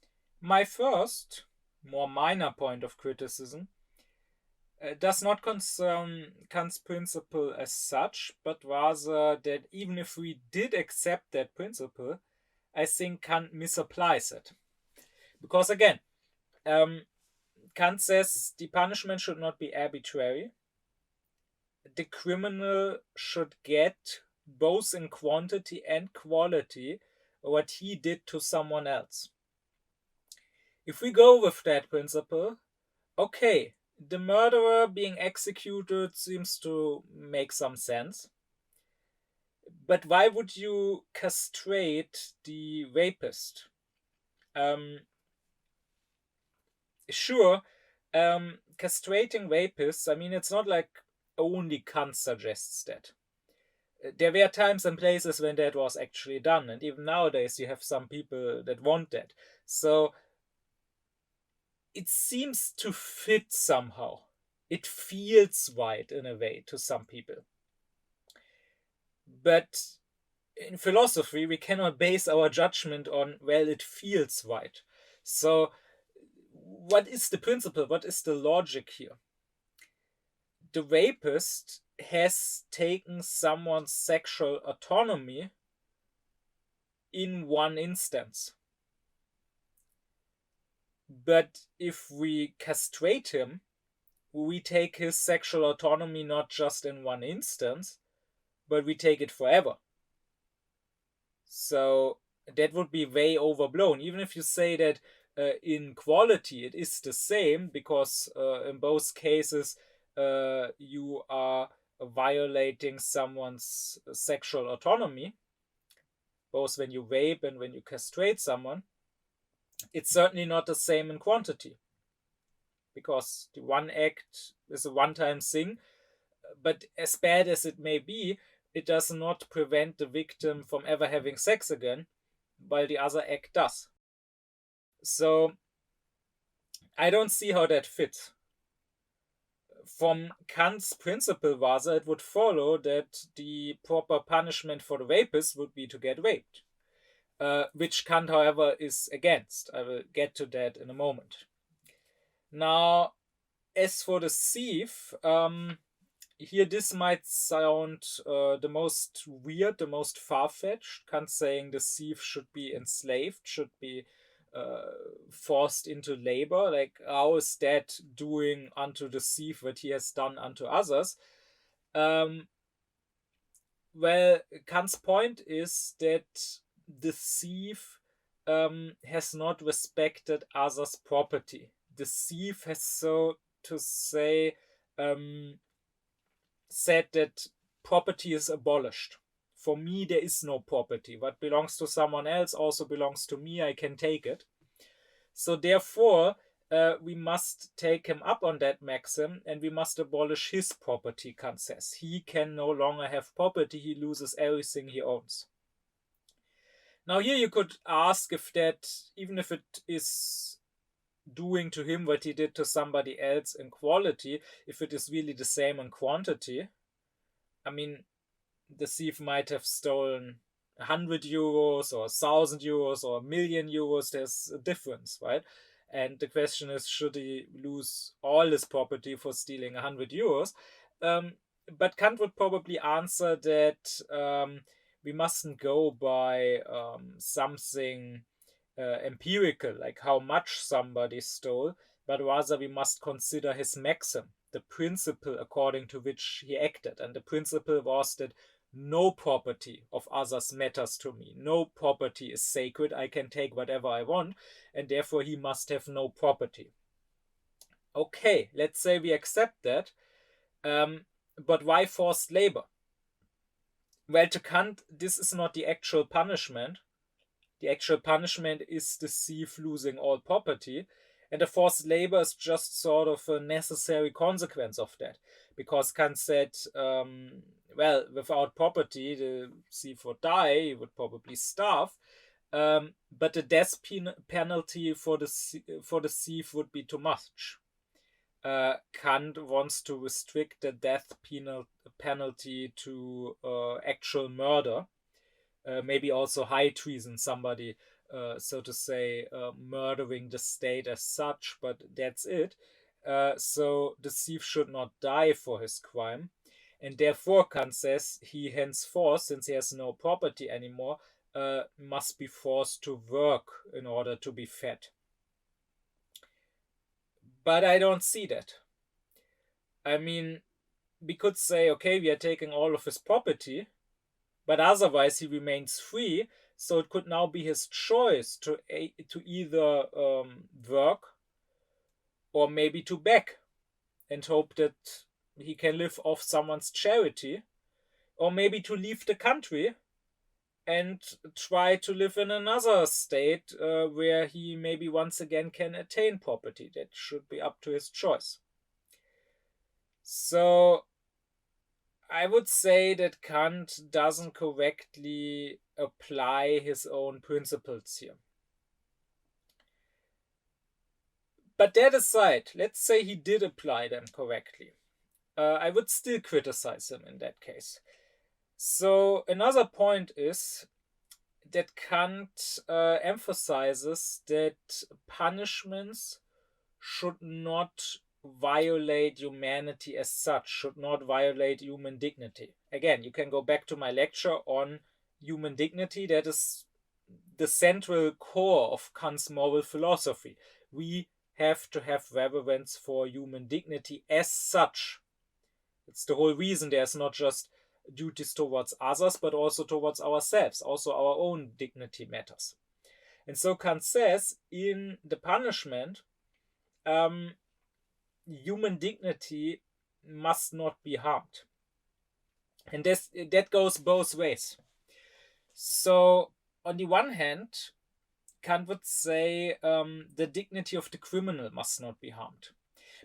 My first, more minor point of criticism does not concern Kant's principle as such, but rather that even if we did accept that principle, I think Kant misapplies it. Because again, Kant says the punishment should not be arbitrary. The criminal should get, both in quantity and quality, what he did to someone else. If we go with that principle, okay, the murderer being executed seems to make some sense. But why would you castrate the rapist? Sure, castrating rapists, I mean, it's not like only Kant suggests that. There were times and places when that was actually done, and even nowadays you have some people that want that. So it seems to fit somehow. It feels right in a way to some people. But in philosophy, we cannot base our judgment on, well, it feels right. So what is the principle? What is the logic here? The rapist has taken someone's sexual autonomy in one instance. But if we castrate him, we take his sexual autonomy not just in one instance, but we take it forever. So that would be way overblown. Even if you say that in quality it is the same, because in both cases you are violating someone's sexual autonomy, both when you rape and when you castrate someone, it's certainly not the same in quantity. Because the one act is a one-time thing, but as bad as it may be, it does not prevent the victim from ever having sex again, while the other act does. So I don't see how that fits. From Kant's principle vasa, it would follow that the proper punishment for the rapist would be to get raped, which Kant, however, is against. I will get to that in a moment. Now, as for the thief, here this might sound the most weird, the most far-fetched. Kant saying the thief should be enslaved, should be forced into labor. Like, how is that doing unto the thief what he has done unto others? Well, Kant's point is that the thief has not respected others' property. The thief has, so to say, said that property is abolished. For me, there is no property. What belongs to someone else also belongs to me. I can take it. So therefore, we must take him up on that maxim, and we must abolish his property, Kant says. He can no longer have property. He loses everything he owns. Now here you could ask if that, even if it is doing to him what he did to somebody else in quality, if it is really the same in quantity. I mean, the thief might have stolen 100 euros or 1,000 euros or 1,000,000 euros. There's a difference, right? And the question is, should he lose all his property for stealing 100 euros? But Kant would probably answer that we mustn't go by something empirical, like how much somebody stole, but rather we must consider his maxim, the principle according to which he acted. And the principle was that no property of others matters to me. No property is sacred. I can take whatever I want, and therefore he must have no property. Okay, let's say we accept that. But why forced labor? Well, to Kant, this is not the actual punishment. The actual punishment is the thief losing all property, and the forced labor is just sort of a necessary consequence of that. Because Kant said, well, without property, the thief would die, he would probably starve, but the death penalty for the thief would be too much. Kant wants to restrict the death penalty to actual murder. Maybe also high treason, somebody, so to say, murdering the state as such, but that's it. So the thief should not die for his crime, and therefore Kant says he henceforth, since he has no property anymore, must be forced to work in order to be fed. But I don't see that. I mean, we could say, okay, we are taking all of his property, but otherwise he remains free, so it could now be his choice to either work or maybe to beg and hope that he can live off someone's charity, or maybe to leave the country and try to live in another state where he maybe once again can attain property. That should be up to his choice. So I would say that Kant doesn't correctly apply his own principles here. But that aside, let's say he did apply them correctly. I would still criticize him in that case. So another point is that Kant emphasizes that punishments should not violate humanity as such, should not violate human dignity. Again, you can go back to my lecture on human dignity. That is the central core of Kant's moral philosophy. We have to have reverence for human dignity as such. It's the whole reason there's not just duties towards others, but also towards ourselves. Also, our own dignity matters. And so Kant says in the punishment, human dignity must not be harmed. And that goes both ways. So, on the one hand, Kant would say the dignity of the criminal must not be harmed.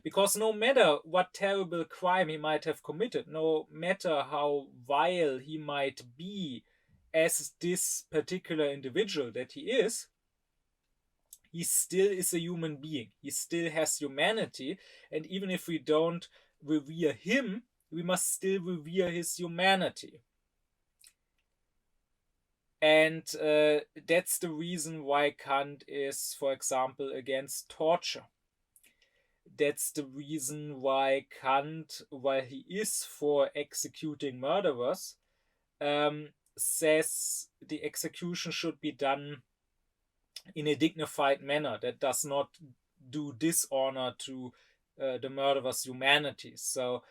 Because no matter what terrible crime he might have committed, no matter how vile he might be as this particular individual that he still is a human being. He still has humanity. And even if we don't revere him, we must still revere his humanity. And that's the reason why Kant is, for example, against torture. That's the reason why Kant, while he is for executing murderers, says the execution should be done in a dignified manner that does not do dishonor to the murderer's humanity. So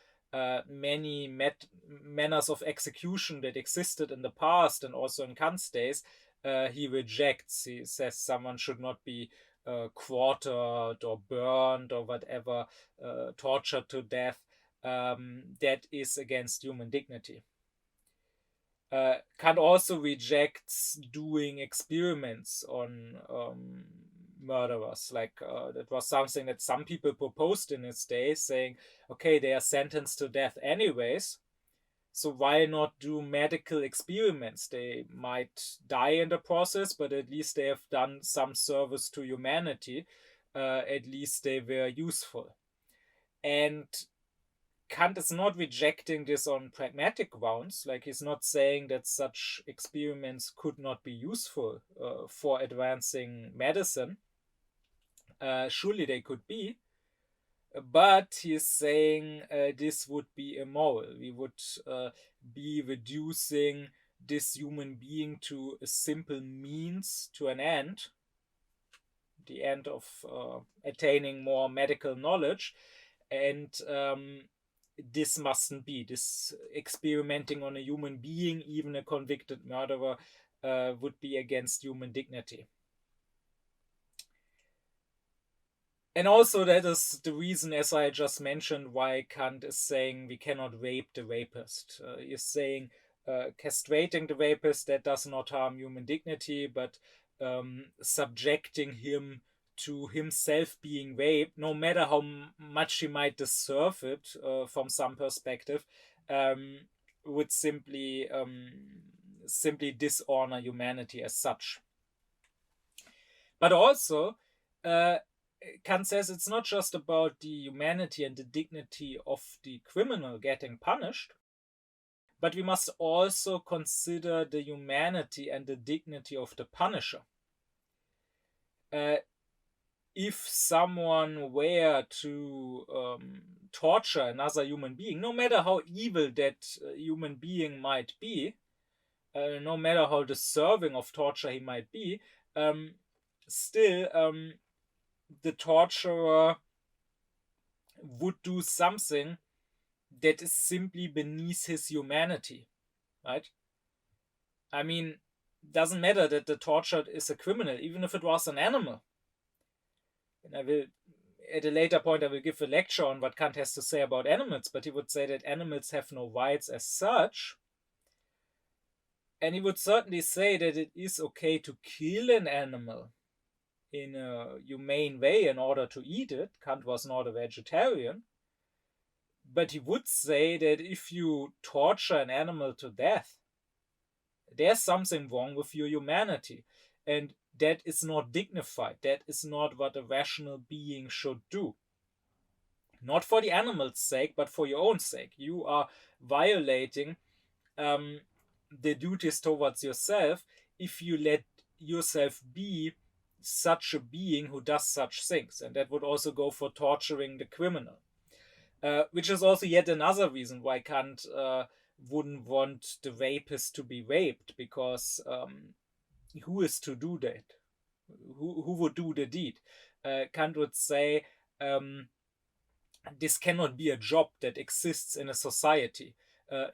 many manners of execution that existed in the past and also in Kant's days, he rejects. He says someone should not be quartered or burned or whatever, tortured to death. That is against human dignity. Kant also rejects doing experiments on murderers. Like that was something that some people proposed in his day, saying, okay, they are sentenced to death anyways, so why not do medical experiments? They might die in the process, but at least they have done some service to humanity. At least they were useful. And Kant is not rejecting this on pragmatic grounds. Like, he's not saying that such experiments could not be useful for advancing medicine. Surely they could be. But he's saying this would be immoral. We would be reducing this human being to a simple means to an end, the end of attaining more medical knowledge. And this mustn't be. This experimenting on a human being, even a convicted murderer, would be against human dignity. And also that is the reason, as I just mentioned, why Kant is saying we cannot rape the rapist. He's saying castrating the rapist, that does not harm human dignity, but subjecting him to himself being raped, no matter how much he might deserve it from some perspective, would simply dishonor humanity as such. But also, Kant says it's not just about the humanity and the dignity of the criminal getting punished, but we must also consider the humanity and the dignity of the punisher. If someone were to torture another human being, no matter how evil that human being might be, no matter how deserving of torture he might be, still the torturer would do something that is simply beneath his humanity, right? I mean, doesn't matter that the tortured is a criminal, even if it was an animal. And I will, at a later point, I will give a lecture on what Kant has to say about animals, but he would say that animals have no rights as such. And he would certainly say that it is okay to kill an animal in a humane way in order to eat it. Kant was not a vegetarian. But he would say that if you torture an animal to death, there's something wrong with your humanity. And that is not dignified. That is not what a rational being should do. Not for the animal's sake, but for your own sake. You are violating the duties towards yourself if you let yourself be such a being who does such things. And that would also go for torturing the criminal. Which is also yet another reason why Kant wouldn't want the rapist to be raped, because who is to do that? Who would do the deed? Kant would say this cannot be a job that exists in a society.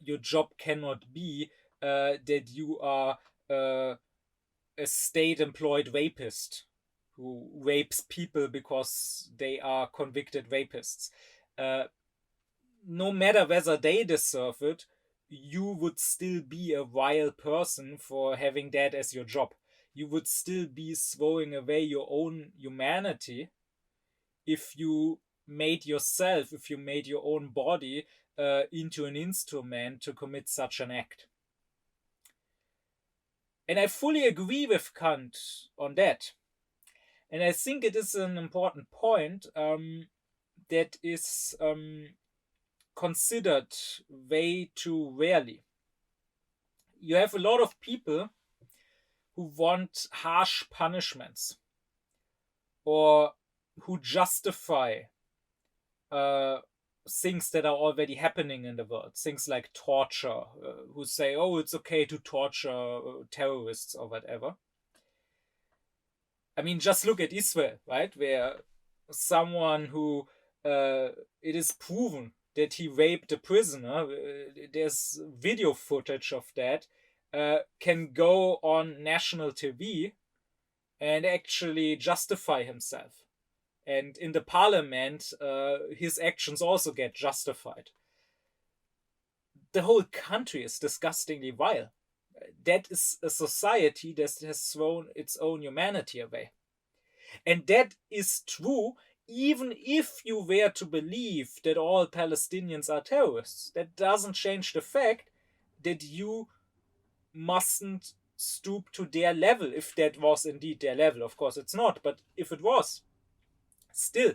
Your job cannot be that you are a state-employed rapist who rapes people because they are convicted rapists. No matter whether they deserve it, you would still be a vile person for having that as your job. You would still be throwing away your own humanity if you made your own body into an instrument to commit such an act. And I fully agree with Kant on that. And I think it is an important point that is considered way too rarely. You have a lot of people who want harsh punishments or who justify things that are already happening in the world, things like torture, who say, oh, it's okay to torture terrorists or whatever. I mean, just look at Israel, right? Where someone who it is proven that he raped a prisoner, there's video footage of that, can go on national TV and actually justify himself. And in the parliament, his actions also get justified. The whole country is disgustingly vile. That is a society that has thrown its own humanity away. And that is true even if you were to believe that all Palestinians are terrorists. That doesn't change the fact that you mustn't stoop to their level, if that was indeed their level. Of course it's not, but if it was, still,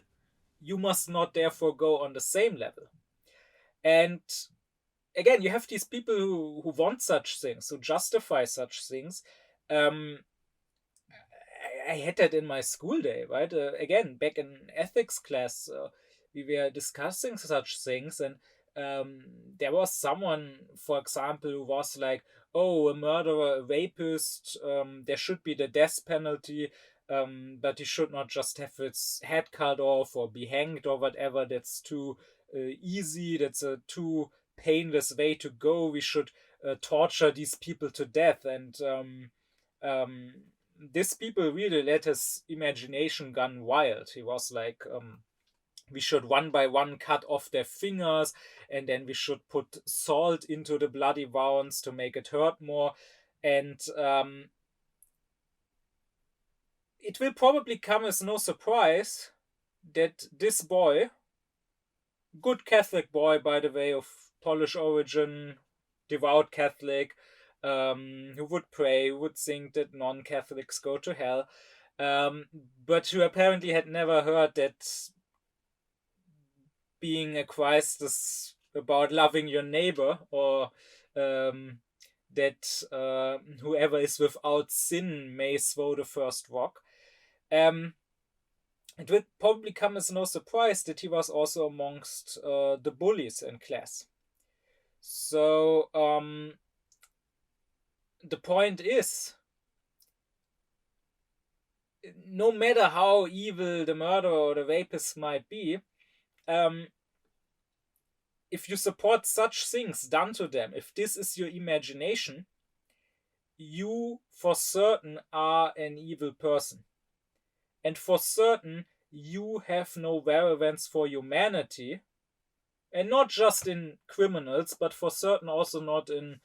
you must not therefore go on the same level. And again, you have these people who want such things, who justify such things. I had that in my school day, right? Again, back in ethics class, we were discussing such things, and there was someone, for example, who was like, oh, a murderer, a rapist, there should be the death penalty, but he should not just have its head cut off or be hanged or whatever. That's too easy. That's a too painless way to go. We should torture these people to death. And these people really let his imagination run wild. He was like, we should one by one cut off their fingers, and then we should put salt into the bloody wounds to make it hurt more. And it will probably come as no surprise that this boy, good Catholic boy, by the way, of Polish origin, devout Catholic, who would pray, who would think that non-Catholics go to hell, but who apparently had never heard that being a Christ is about loving your neighbor, or that whoever is without sin may throw the first rock. It will probably come as no surprise that he was also amongst the bullies in class. So the point is, no matter how evil the murderer or the rapist might be, if you support such things done to them, if this is your imagination, you for certain are an evil person. And for certain, you have no relevance for humanity, and not just in criminals, but for certain also not in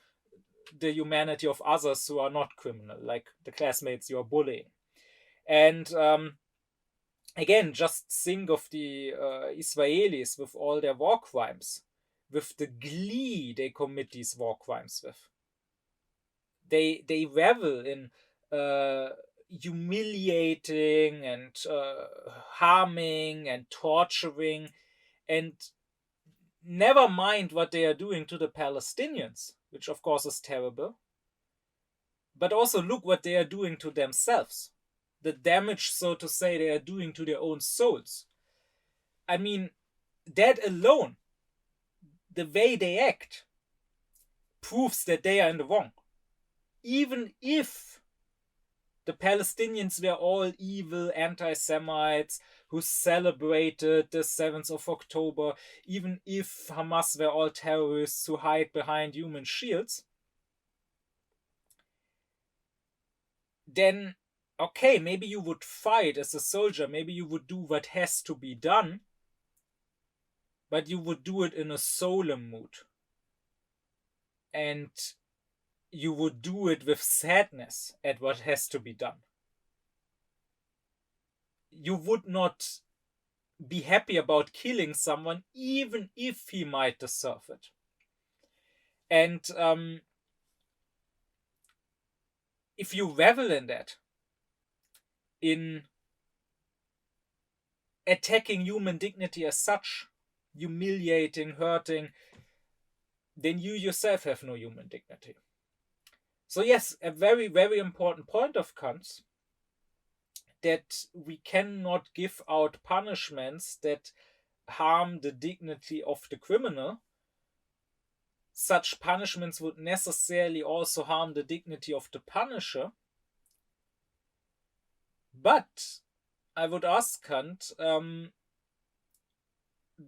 the humanity of others who are not criminal, like the classmates you're bullying. And Again, just think of the Israelis with all their war crimes, with the glee they commit these war crimes with. They revel in humiliating and harming and torturing, and never mind what they are doing to the Palestinians, which of course is terrible, but also look what they are doing to themselves. The damage, so to say, they are doing to their own souls. I mean, that alone, the way they act, proves that they are in the wrong. Even if the Palestinians were all evil anti-Semites who celebrated the 7th of October, even if Hamas were all terrorists who hide behind human shields, then, okay, maybe you would fight as a soldier, maybe you would do what has to be done, but you would do it in a solemn mood. And you would do it with sadness at what has to be done. You would not be happy about killing someone, even if he might deserve it. And if you revel in that, in attacking human dignity as such, humiliating, hurting, then you yourself have no human dignity. So yes, a very, very important point of Kant's, that we cannot give out punishments that harm the dignity of the criminal. Such punishments would necessarily also harm the dignity of the punisher. But I would ask Kant,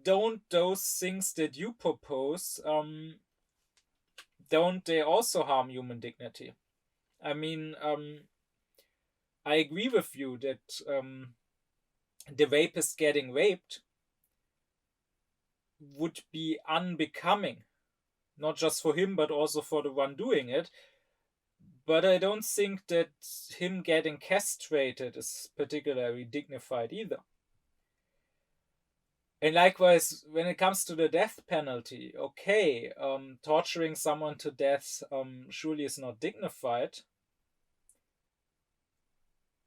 don't those things that you propose, don't they also harm human dignity? I mean, I agree with you that the rapist getting raped would be unbecoming, not just for him, but also for the one doing it. But I don't think that him getting castrated is particularly dignified either. And likewise, when it comes to the death penalty, okay, torturing someone to death surely is not dignified.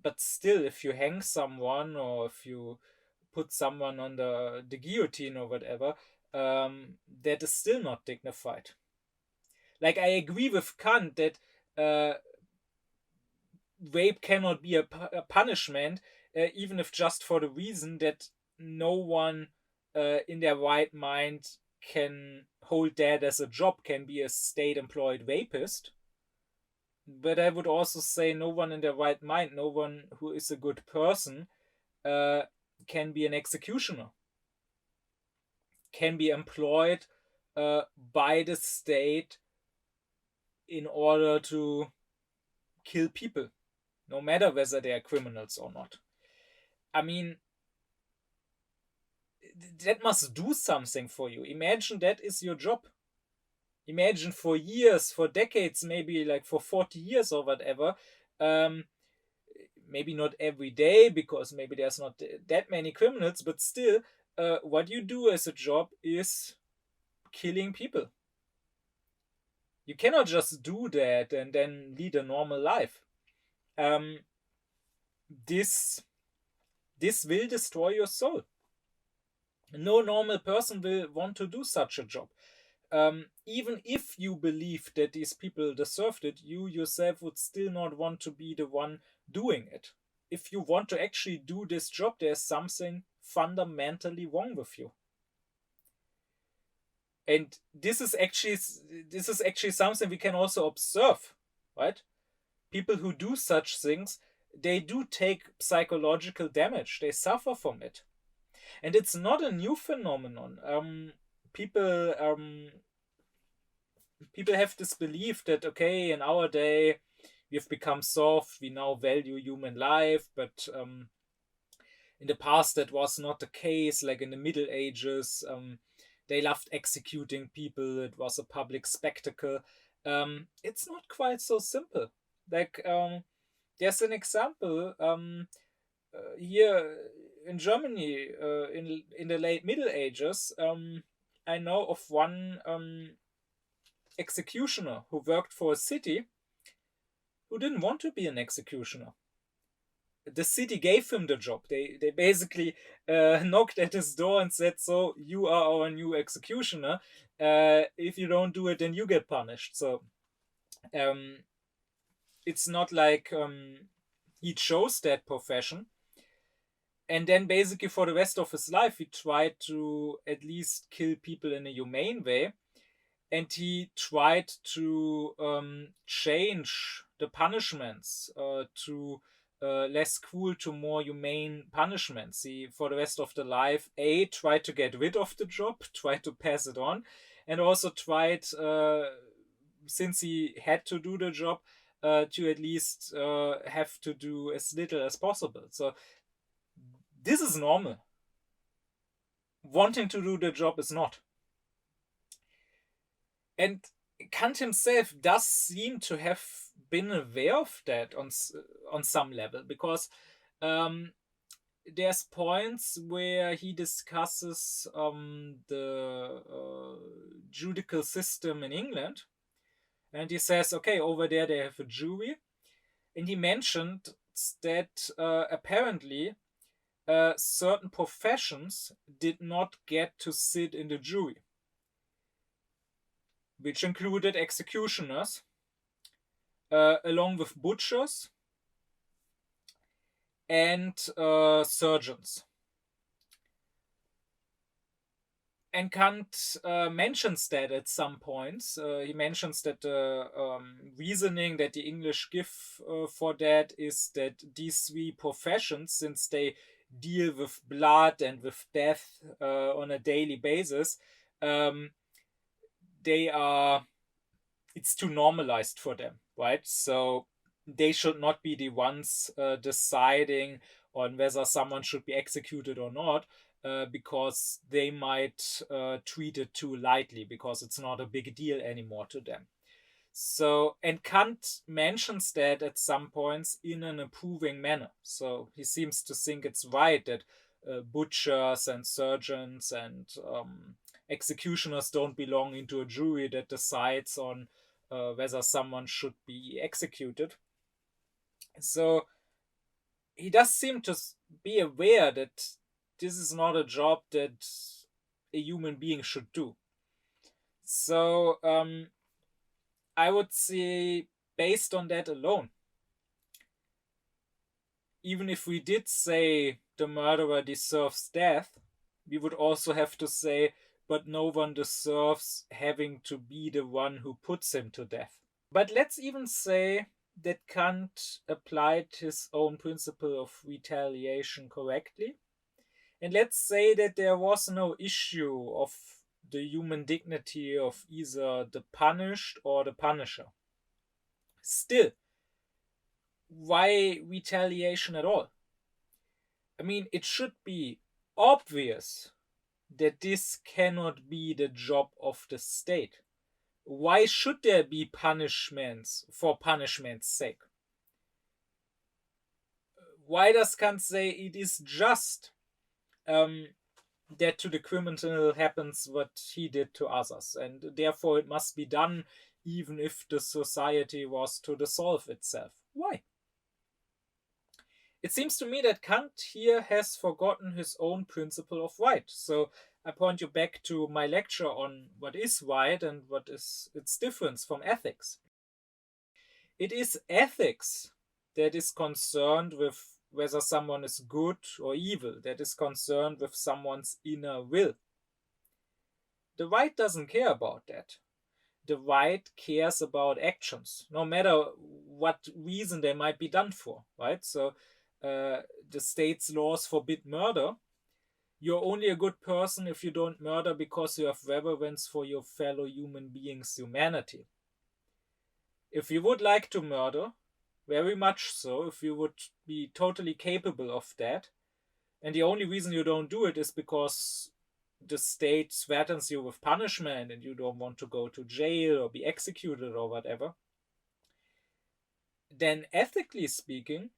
But still, if you hang someone or if you put someone on the guillotine or whatever, that is still not dignified. Like, I agree with Kant that rape cannot be a punishment, even if just for the reason that no one in their right mind can hold that as a job, can be a state-employed rapist. But I would also say no one in their right mind, no one who is a good person, can be an executioner, can be employed by the state in order to kill people, no matter whether they are criminals or not. I mean, that must do something for you. Imagine that is your job. Imagine for years, for decades, maybe like for 40 years or whatever, maybe not every day because maybe there's not that many criminals, but still, what you do as a job is killing people. You cannot just do that and then lead a normal life. This will destroy your soul. No normal person will want to do such a job. Even if you believe that these people deserved it, you yourself would still not want to be the one doing it. If you want to actually do this job, there's something fundamentally wrong with you. And this is actually something we can also observe, right? People who do such things, they do take psychological damage. They suffer from it. And it's not a new phenomenon. People have this belief that, okay, in our day, we've become soft, we now value human life, but in the past that was not the case. Like in the Middle Ages, they loved executing people, it was a public spectacle. It's not quite so simple. Like, there's an example here in Germany, in the late Middle Ages, I know of one executioner who worked for a city who didn't want to be an executioner. The city gave him the job. They basically knocked at his door and said, "So you are our new executioner. If you don't do it, then you get punished." So it's not like he chose that profession. And then basically for the rest of his life, he tried to at least kill people in a humane way. And he tried to change the punishments to less cruel to more humane punishments. He, for the rest of the life, tried to get rid of the job, tried to pass it on, and also tried, since he had to do the job, to at least have to do as little as possible. So this is normal. Wanting to do the job is not. And Kant himself does seem to have been aware of that on some level, because there's points where he discusses the judicial system in England, and he says, okay, over there they have a jury, and he mentioned that apparently certain professions did not get to sit in the jury, which included executioners, along with butchers and surgeons. And Kant mentions that at some points. He mentions that the reasoning that the English give for that is that these three professions, since they deal with blood and with death on a daily basis, it's too normalized for them, right? So they should not be the ones deciding on whether someone should be executed or not, because they might treat it too lightly, because it's not a big deal anymore to them. So, and Kant mentions that at some points in an approving manner. So he seems to think it's right that butchers and surgeons and executioners don't belong into a jury that decides on whether someone should be executed. So he does seem to be aware that this is not a job that a human being should do. So I would say, based on that alone, even if we did say the murderer deserves death, we would also have to say, but no one deserves having to be the one who puts him to death. But let's even say that Kant applied his own principle of retaliation correctly. And let's say that there was no issue of the human dignity of either the punished or the punisher. Still, why retaliation at all? I mean, it should be obvious that this cannot be the job of the state. Why should there be punishments for punishment's sake? Why does Kant say it is just that to the criminal happens what he did to others, and therefore it must be done even if the society was to dissolve itself? Why? It seems to me that Kant here has forgotten his own principle of right. So I point you back to my lecture on what is right and what is its difference from ethics. It is ethics that is concerned with whether someone is good or evil, that is concerned with someone's inner will. The right doesn't care about that. The right cares about actions, no matter what reason they might be done for, right? So the state's laws forbid murder. You're only a good person if you don't murder because you have reverence for your fellow human beings' humanity. If you would like to murder, very much so, if you would be totally capable of that, and the only reason you don't do it is because the state threatens you with punishment and you don't want to go to jail or be executed or whatever, then ethically speaking,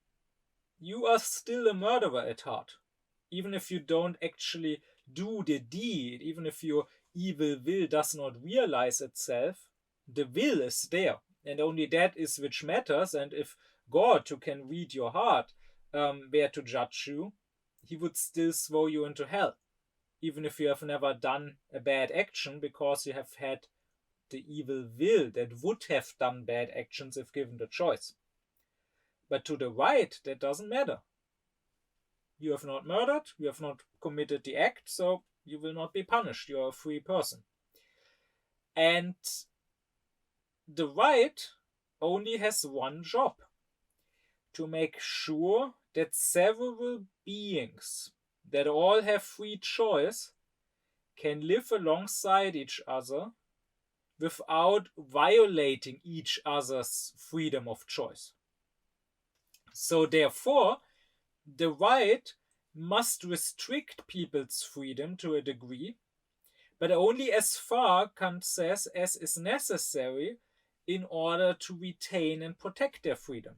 you are still a murderer at heart. even if you don't actually do the deed, even if your evil will does not realize itself, the will is there, and only that is which matters. And if God, who can read your heart, were to judge you, he would still throw you into hell, even if you have never done a bad action, because you have had the evil will that would have done bad actions if given the choice. But to the right, that doesn't matter. You have not murdered, you have not committed the act, so you will not be punished. You are a free person. And the right only has one job: to make sure that several beings that all have free choice can live alongside each other without violating each other's freedom of choice. So therefore, the right must restrict people's freedom to a degree, but only as far, Kant says, as is necessary in order to retain and protect their freedom.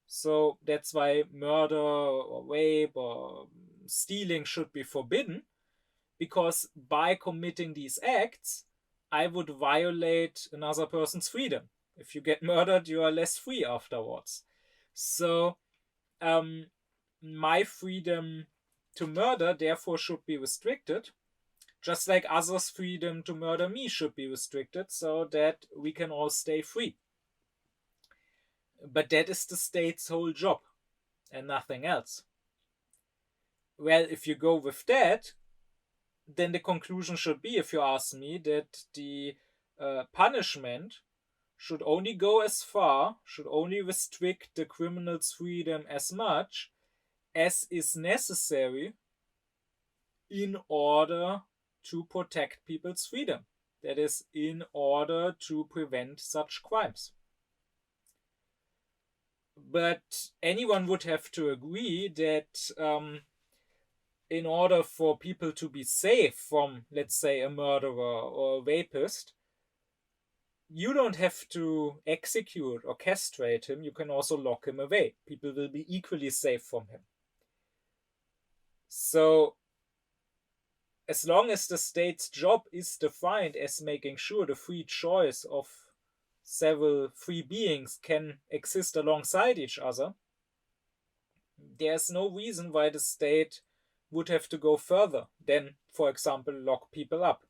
So that's why murder or rape or stealing should be forbidden, because by committing these acts, I would violate another person's freedom. If you get murdered, you are less free afterwards. So my freedom to murder therefore should be restricted, just like others' freedom to murder me should be restricted, so that we can all stay free. But that is the state's whole job, and nothing else. Well, if you go with that, then the conclusion should be, if you ask me, that the punishment should only go as far, should only restrict the criminal's freedom as much as is necessary in order to protect people's freedom. That is, in order to prevent such crimes. But anyone would have to agree that in order for people to be safe from, let's say, a murderer or a rapist, you don't have to execute or castrate him. You can also lock him away. People will be equally safe from him. So, as long as the state's job is defined as making sure the free choice of several free beings can exist alongside each other, there's no reason why the state would have to go further than, for example, lock people up.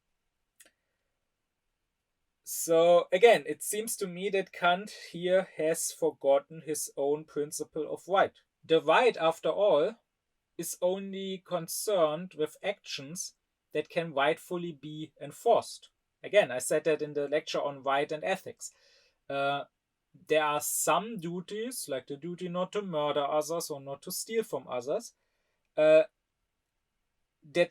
So again, it seems to me that Kant here has forgotten his own principle of right. The right, after all, is only concerned with actions that can rightfully be enforced. Again, I said that in the lecture on right and ethics. There are some duties, like the duty not to murder others or not to steal from others, that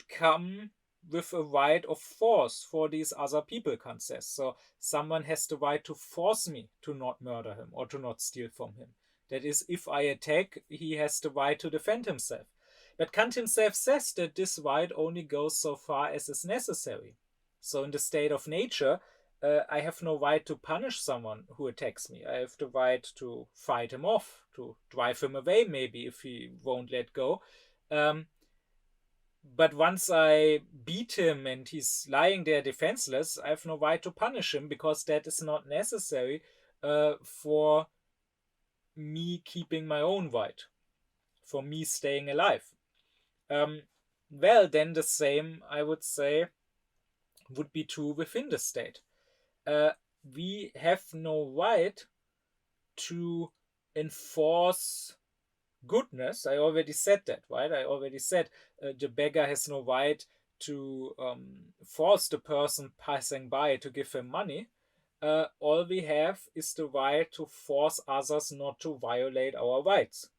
come with a right of force for these other people, Kant says. So someone has the right to force me to not murder him or to not steal from him. That is, if I attack, he has the right to defend himself. But Kant himself says that this right only goes so far as is necessary. So in the state of nature, I have no right to punish someone who attacks me. I have the right to fight him off, to drive him away maybe if he won't let go. But once I beat him and he's lying there defenseless, I have no right to punish him, because that is not necessary for me keeping my own right, for me staying alive. Well, then the same, I would say, would be true within the state. We have no right to enforce goodness. I already said that, right? I already said the beggar has no right to force the person passing by to give him money. All we have is the right to force others not to violate our rights.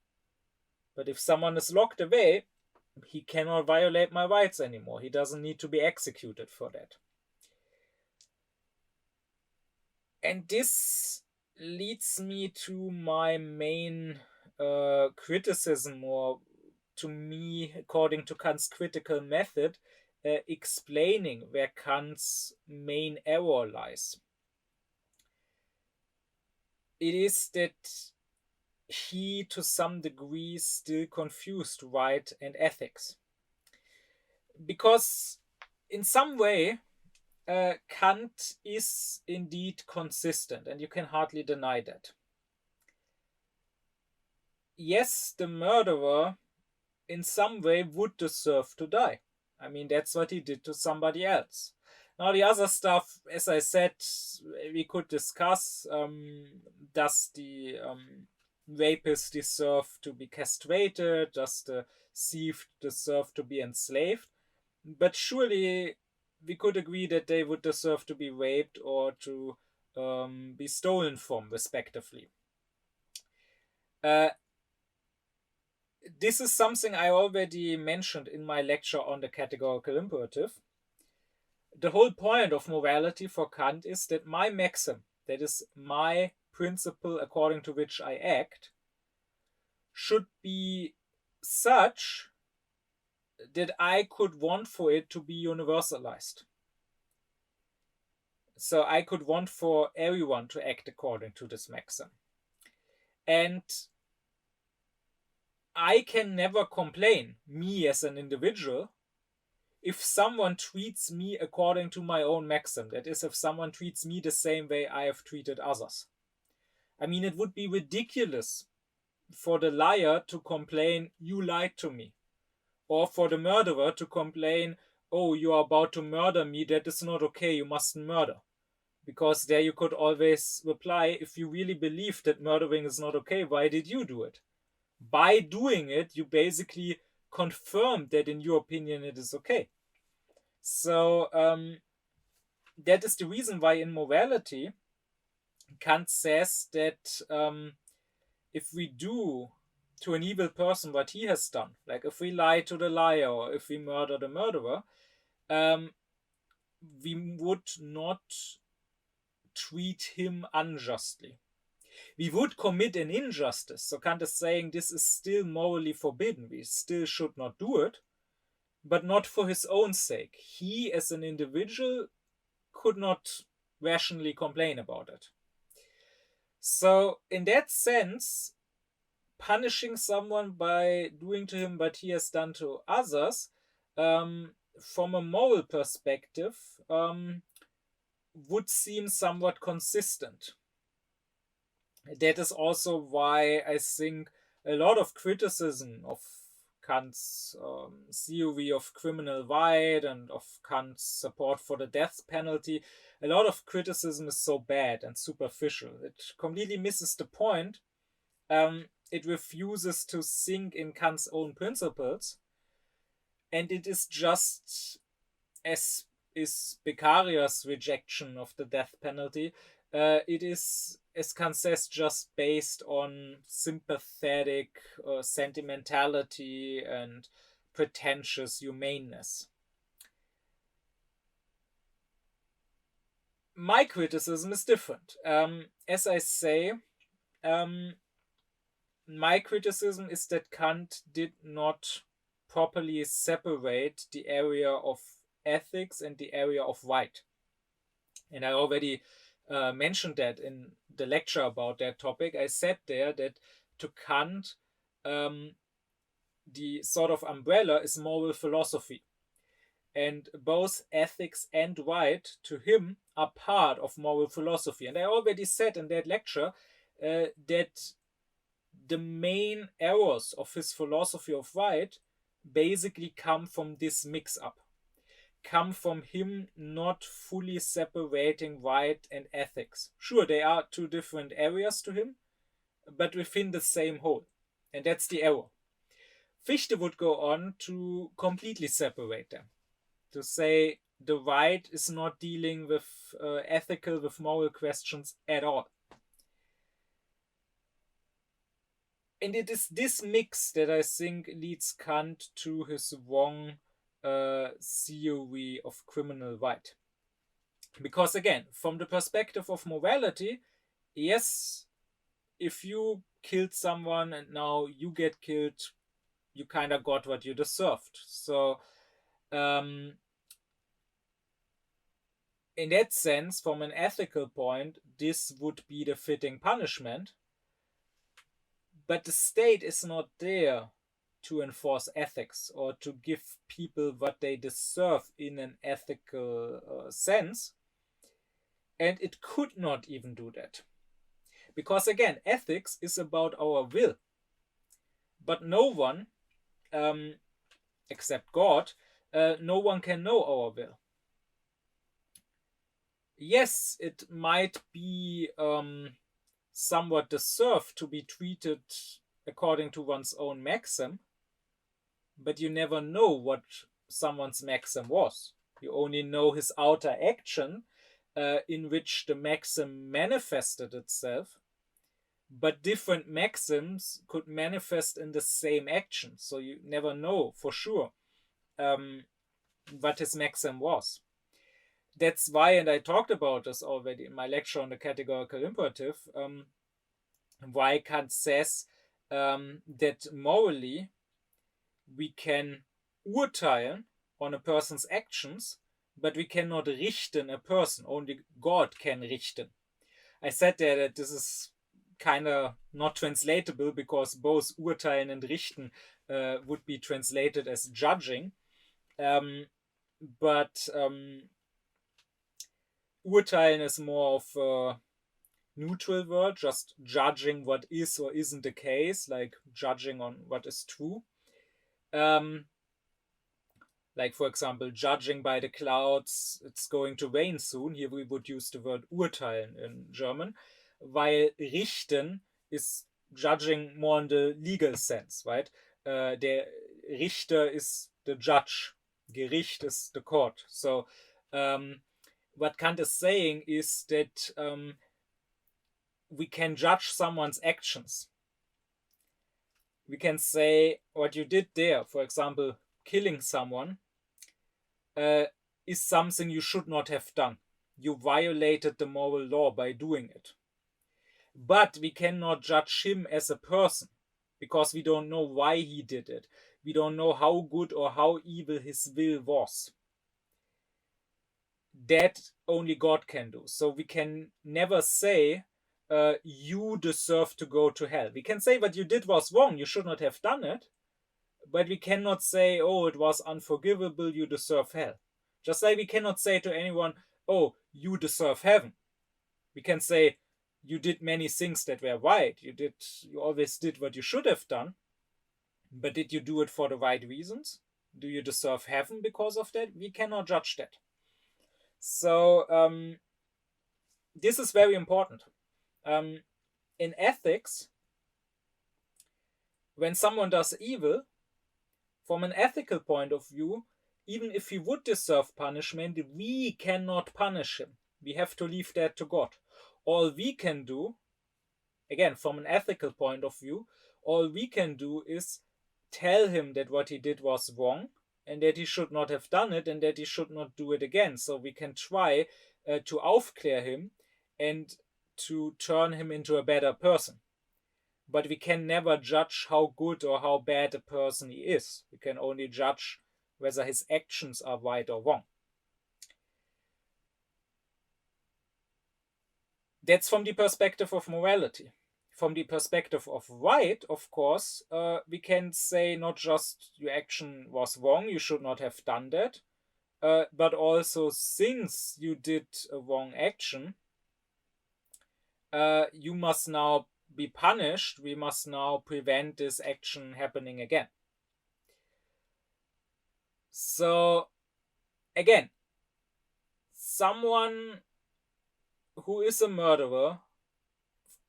But if someone is locked away, he cannot violate my rights anymore. He doesn't need to be executed for that. And this leads me to my main criticism, or to me, according to Kant's critical method, explaining where Kant's main error lies. It is that he, to some degree, still confused right and ethics. because in some way, Kant is indeed consistent, and you can hardly deny that. Yes, the murderer in some way would deserve to die. I mean, that's what he did to somebody else. Now, the other stuff, as I said, we could discuss. Does the rapist deserve to be castrated? Does the thief deserve to be enslaved? But surely we could agree that they would deserve to be raped or to be stolen from, respectively. This is something I already mentioned in my lecture on the categorical imperative. The whole point of morality for Kant is that my maxim, that is my principle according to which I act, should be such that I could want for it to be universalized. So I could want for everyone to act according to this maxim. And I can never complain, me as an individual, if someone treats me according to my own maxim. That is, if someone treats me the same way I have treated others. I mean, it would be ridiculous for the liar to complain, you lied to me. Or for the murderer to complain, oh, you are about to murder me, that is not okay, you mustn't murder. Because there you could always reply, if you really believe that murdering is not okay, why did you do it? By doing it, you basically confirm that in your opinion it is okay. So that is the reason why in morality, Kant says that if we do to an evil person what he has done, like if we lie to the liar or if we murder the murderer, we would not treat him unjustly. We would commit an injustice. So Kant is saying this is still morally forbidden. We still should not do it, but not for his own sake. He, as an individual, could not rationally complain about it. So, in that sense, punishing someone by doing to him what he has done to others, from a moral perspective, would seem somewhat consistent. That is also why I think a lot of criticism of Kant's theory of criminal right and of Kant's support for the death penalty, a lot of criticism is so bad and superficial. It completely misses the point. It refuses to think in Kant's own principles, and it is just, as is Beccaria's rejection of the death penalty, it is, as Kant says, just based on sympathetic sentimentality and pretentious humaneness. My criticism is different. As I say, my criticism is that Kant did not properly separate the area of ethics and the area of right. And I already mentioned that in the lecture about that topic. I said there that to Kant, the sort of umbrella is moral philosophy. And both ethics and right to him are part of moral philosophy. And I already said in that lecture that the main errors of his philosophy of right basically come from this mix-up, come from him not fully separating right and ethics. Sure, they are two different areas to him, but within the same whole. And that's the error. Fichte would go on to completely separate them, to say the right is not dealing with ethical, with moral questions at all. And it is this mix that I think leads Kant to his wrong theory of criminal right. Because again, from the perspective of morality, yes, if you killed someone and now you get killed, you kind of got what you deserved. So in that sense, from an ethical point, this would be the fitting punishment. But the state is not there to enforce ethics or to give people what they deserve in an ethical sense. And it could not even do that. Because again, ethics is about our will. But no one, except God, no one can know our will. Yes, it might be somewhat deserved to be treated according to one's own maxim, but you never know what someone's maxim was. You only know his outer action in which the maxim manifested itself, but different maxims could manifest in the same action, so you never know for sure what his maxim was. That's why, and I talked about this already in my lecture on the categorical imperative, why Kant says that morally we can urteilen on a person's actions, but we cannot richten a person. Only God can richten. I said there that this is kind of not translatable because both urteilen and richten would be translated as judging. But urteilen is more of a neutral word, just judging what is or isn't the case, like judging on what is true. Like, for example, judging by the clouds, it's going to rain soon. Here we would use the word urteilen in German, while richten is judging more in the legal sense, right? Der Richter is the judge. Gericht is the court. So what Kant is saying is that we can judge someone's actions. We can say what you did there, for example, killing someone, is something you should not have done. You violated the moral law by doing it. But we cannot judge him as a person because we don't know why he did it. We don't know how good or how evil his will was. That only God can do. So we can never say, you deserve to go to hell. We can say what you did was wrong, you should not have done it, but we cannot say, oh, it was unforgivable, you deserve hell. Just like we cannot say to anyone, oh, you deserve heaven. We can say, you did many things that were right. You always did what you should have done, but did you do it for the right reasons? Do you deserve heaven because of that? We cannot judge that. So this is very important. In ethics, when someone does evil, from an ethical point of view, even if he would deserve punishment, we cannot punish him. We have to leave that to God. All we can do, again, from an ethical point of view, all we can do is tell him that what he did was wrong and that he should not have done it and that he should not do it again. So we can try to aufklär him and to turn him into a better person. But we can never judge how good or how bad a person he is. We can only judge whether his actions are right or wrong. That's from the perspective of morality. From the perspective of right, of course, we can say not just your action was wrong, you should not have done that, but also since you did a wrong action, you must now be punished. We must now prevent this action happening again. So, again, someone who is a murderer,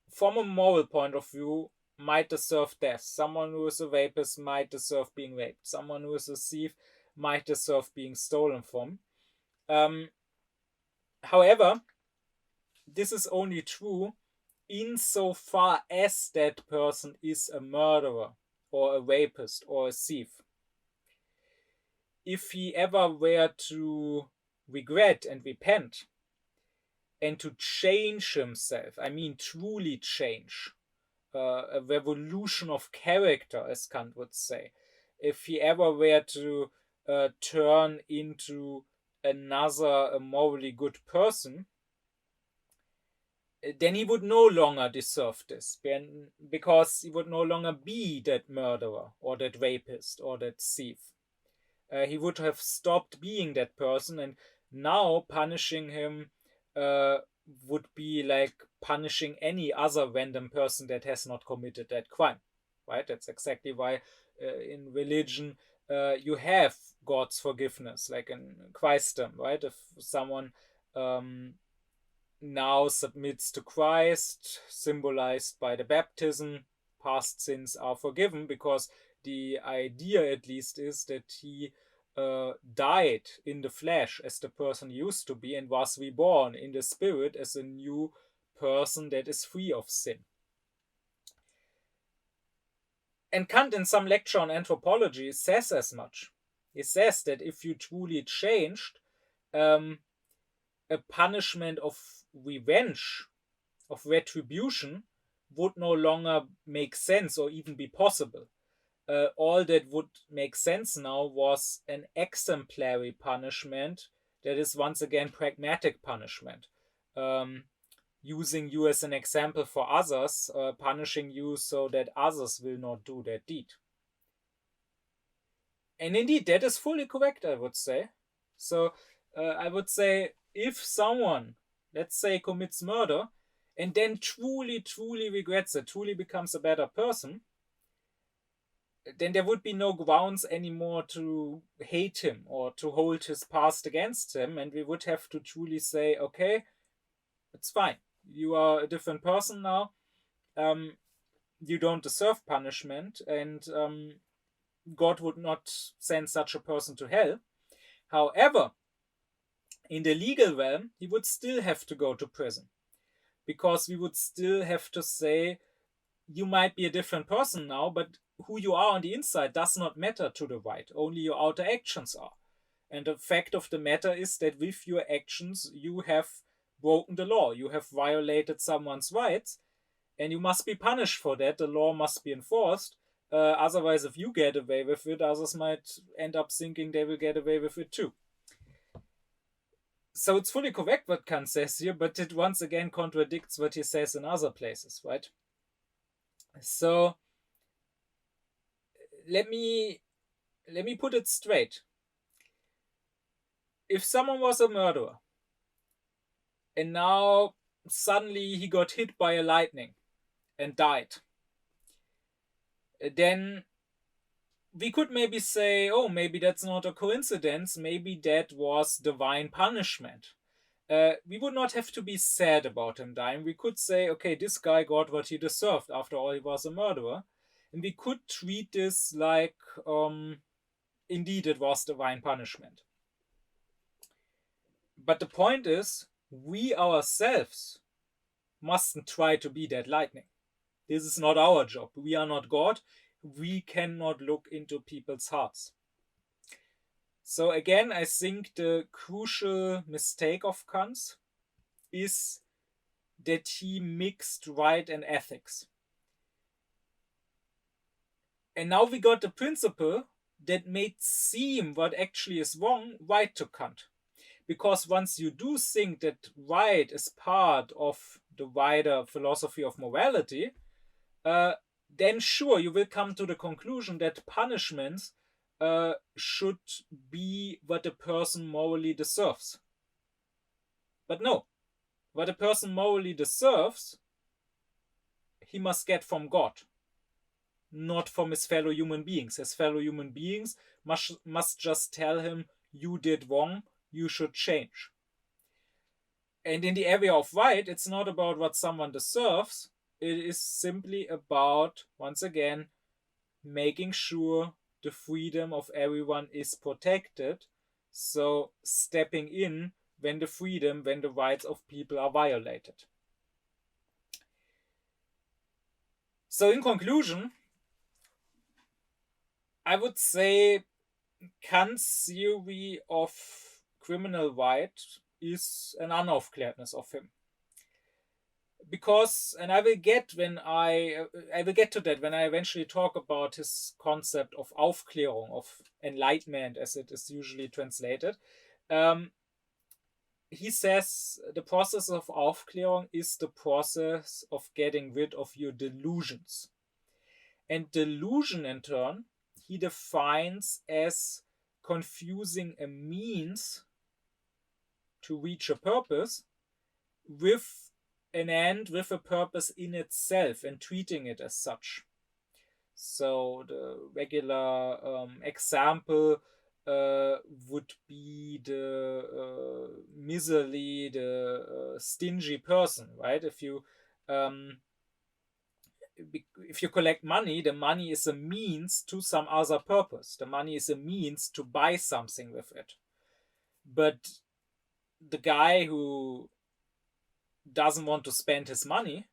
from a moral point of view, might deserve death. Someone who is a rapist might deserve being raped. Someone who is a thief might deserve being stolen from. However, this is only true insofar as that person is a murderer or a rapist or a thief. If he ever were to regret and repent and to change himself, I mean truly change, a revolution of character, as Kant would say, if he ever were to turn into another, a morally good person, then he would no longer deserve this, because he would no longer be that murderer or that rapist or that thief. He would have stopped being that person, and now punishing him would be like punishing any other random person that has not committed that crime, right? That's exactly why in religion you have God's forgiveness, like in Christendom, right? If someone now submits to Christ, symbolized by the baptism, past sins are forgiven, because the idea, at least, is that he died in the flesh as the person used to be and was reborn in the spirit as a new person that is free of sin. And Kant, in some lecture on anthropology, says as much. He says that if you truly changed, a punishment of revenge, of retribution, would no longer make sense or even be possible. All that would make sense now was an exemplary punishment that is once again pragmatic punishment. Using you as an example for others, punishing you so that others will not do that deed. And indeed, that is fully correct, I would say. So I would say, if someone, let's say, commits murder and then truly, truly regrets it, truly becomes a better person, then there would be no grounds anymore to hate him or to hold his past against him, and we would have to truly say, okay, it's fine. You are a different person now. You don't deserve punishment, and God would not send such a person to hell. However, in the legal realm, he would still have to go to prison, because we would still have to say, you might be a different person now, but who you are on the inside does not matter to the right. Only your outer actions are. And the fact of the matter is that with your actions, you have broken the law. You have violated someone's rights, and you must be punished for that. The law must be enforced. Otherwise, if you get away with it, others might end up thinking they will get away with it too. So it's fully correct what Kant says here, but it once again contradicts what he says in other places, right? So let me put it straight. If someone was a murderer and now suddenly he got hit by a lightning and died, then we could maybe say, oh, maybe that's not a coincidence, maybe that was divine punishment. We would not have to be sad about him dying. We could say, okay, this guy got what he deserved. After all, he was a murderer. And we could treat this like, indeed, it was divine punishment. But the point is, we ourselves mustn't try to be that lightning. This is not our job. We are not God. We cannot look into people's hearts. So again, I think the crucial mistake of Kant is that he mixed right and ethics. And now we got the principle that made seem what actually is wrong right to Kant. Because once you do think that right is part of the wider philosophy of morality, then sure, you will come to the conclusion that punishments should be what a person morally deserves. But no, what a person morally deserves, he must get from God, not from his fellow human beings. His fellow human beings must just tell him, you did wrong, you should change. And in the area of right, it's not about what someone deserves. It is simply about, once again, making sure the freedom of everyone is protected. So stepping in when the rights of people are violated. So in conclusion, I would say Kant's theory of criminal right is an unaufklärdness of him. Because, and I will get to that when I eventually talk about his concept of Aufklärung, of enlightenment as it is usually translated. he says the process of Aufklärung is the process of getting rid of your delusions. And delusion, in turn, he defines as confusing a means to reach a purpose with an end, with a purpose in itself, and treating it as such. So the regular example would be the miserly, the stingy person, right? If you collect money, the money is a means to some other purpose. The money is a means to buy something with it. But the guy who doesn't want to spend his money,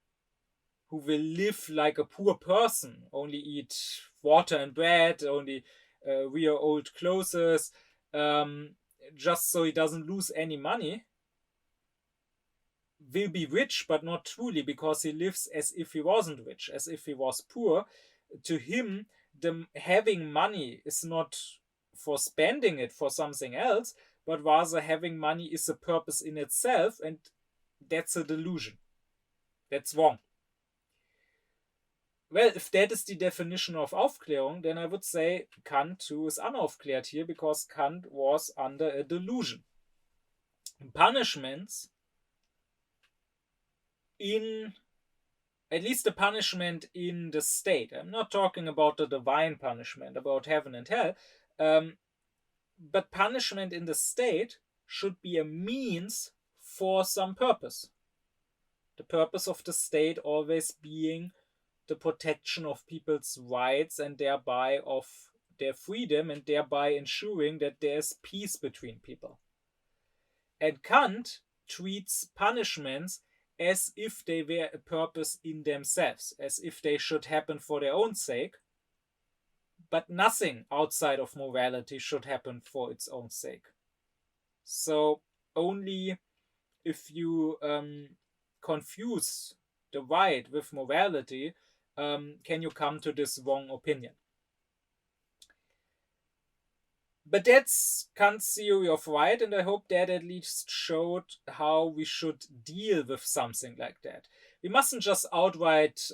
who will live like a poor person, only eat water and bread, only wear old clothes, just so he doesn't lose any money, will be rich, but not truly, because he lives as if he wasn't rich, as if he was poor. To him, the having money is not for spending it for something else, but rather having money is a purpose in itself, and that's a delusion. That's wrong. Well, if that is the definition of Aufklärung, then I would say Kant too is unaufklärt here, because Kant was under a delusion. Punishments, at least the punishment in the state, I'm not talking about the divine punishment, about heaven and hell, but punishment in the state should be a means for some purpose. The purpose of the state always being the protection of people's rights and thereby of their freedom, and thereby ensuring that there's peace between people. And Kant treats punishments as if they were a purpose in themselves, as if they should happen for their own sake, but nothing outside of morality should happen for its own sake. So only if you confuse the right with morality can you come to this wrong opinion. But that's Kant's theory of right, and I hope that at least showed how we should deal with something like that. We mustn't just outright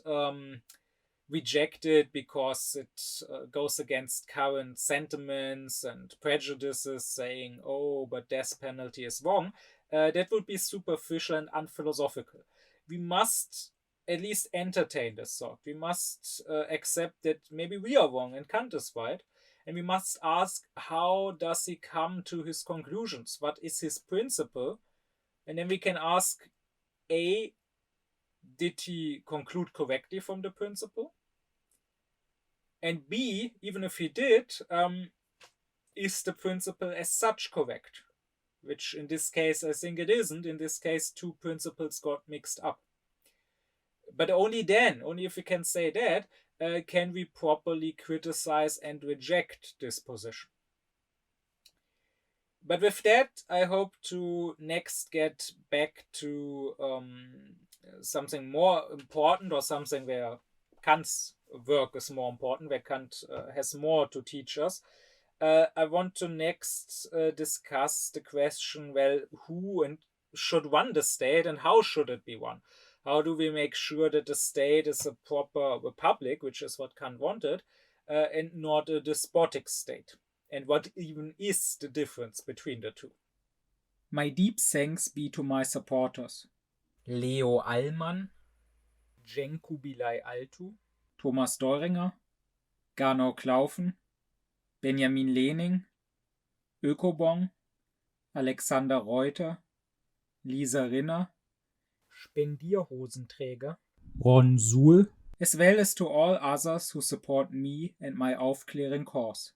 reject it because it goes against current sentiments and prejudices, saying, oh, but death penalty is wrong. That would be superficial and unphilosophical. We must at least entertain this thought. We must accept that maybe we are wrong and Kant is right. And we must ask, how does he come to his conclusions? What is his principle? And then we can ask, A, did he conclude correctly from the principle? And B, even if he did, is the principle as such correct? Which in this case, I think it isn't. In this case, two principles got mixed up. But only then, only if we can say that, can we properly criticize and reject this position. But with that, I hope to next get back to something more important, or something where Kant's work is more important, where Kant has more to teach us. I want to next discuss the question, well, who and should run the state and how should it be run? How do we make sure that the state is a proper republic, which is what Kant wanted, and not a despotic state? And what even is the difference between the two? My deep thanks be to my supporters: Leo Allmann, Jenkubilai Altu, Thomas Deuringer, Gernot Klaufen, Benjamin Lehning, Ökobong, Alexander Reuter, Lisa Rinner, Spendierhosenträger, Ron Suhl, as well as to all others who support me and my Aufklären cause.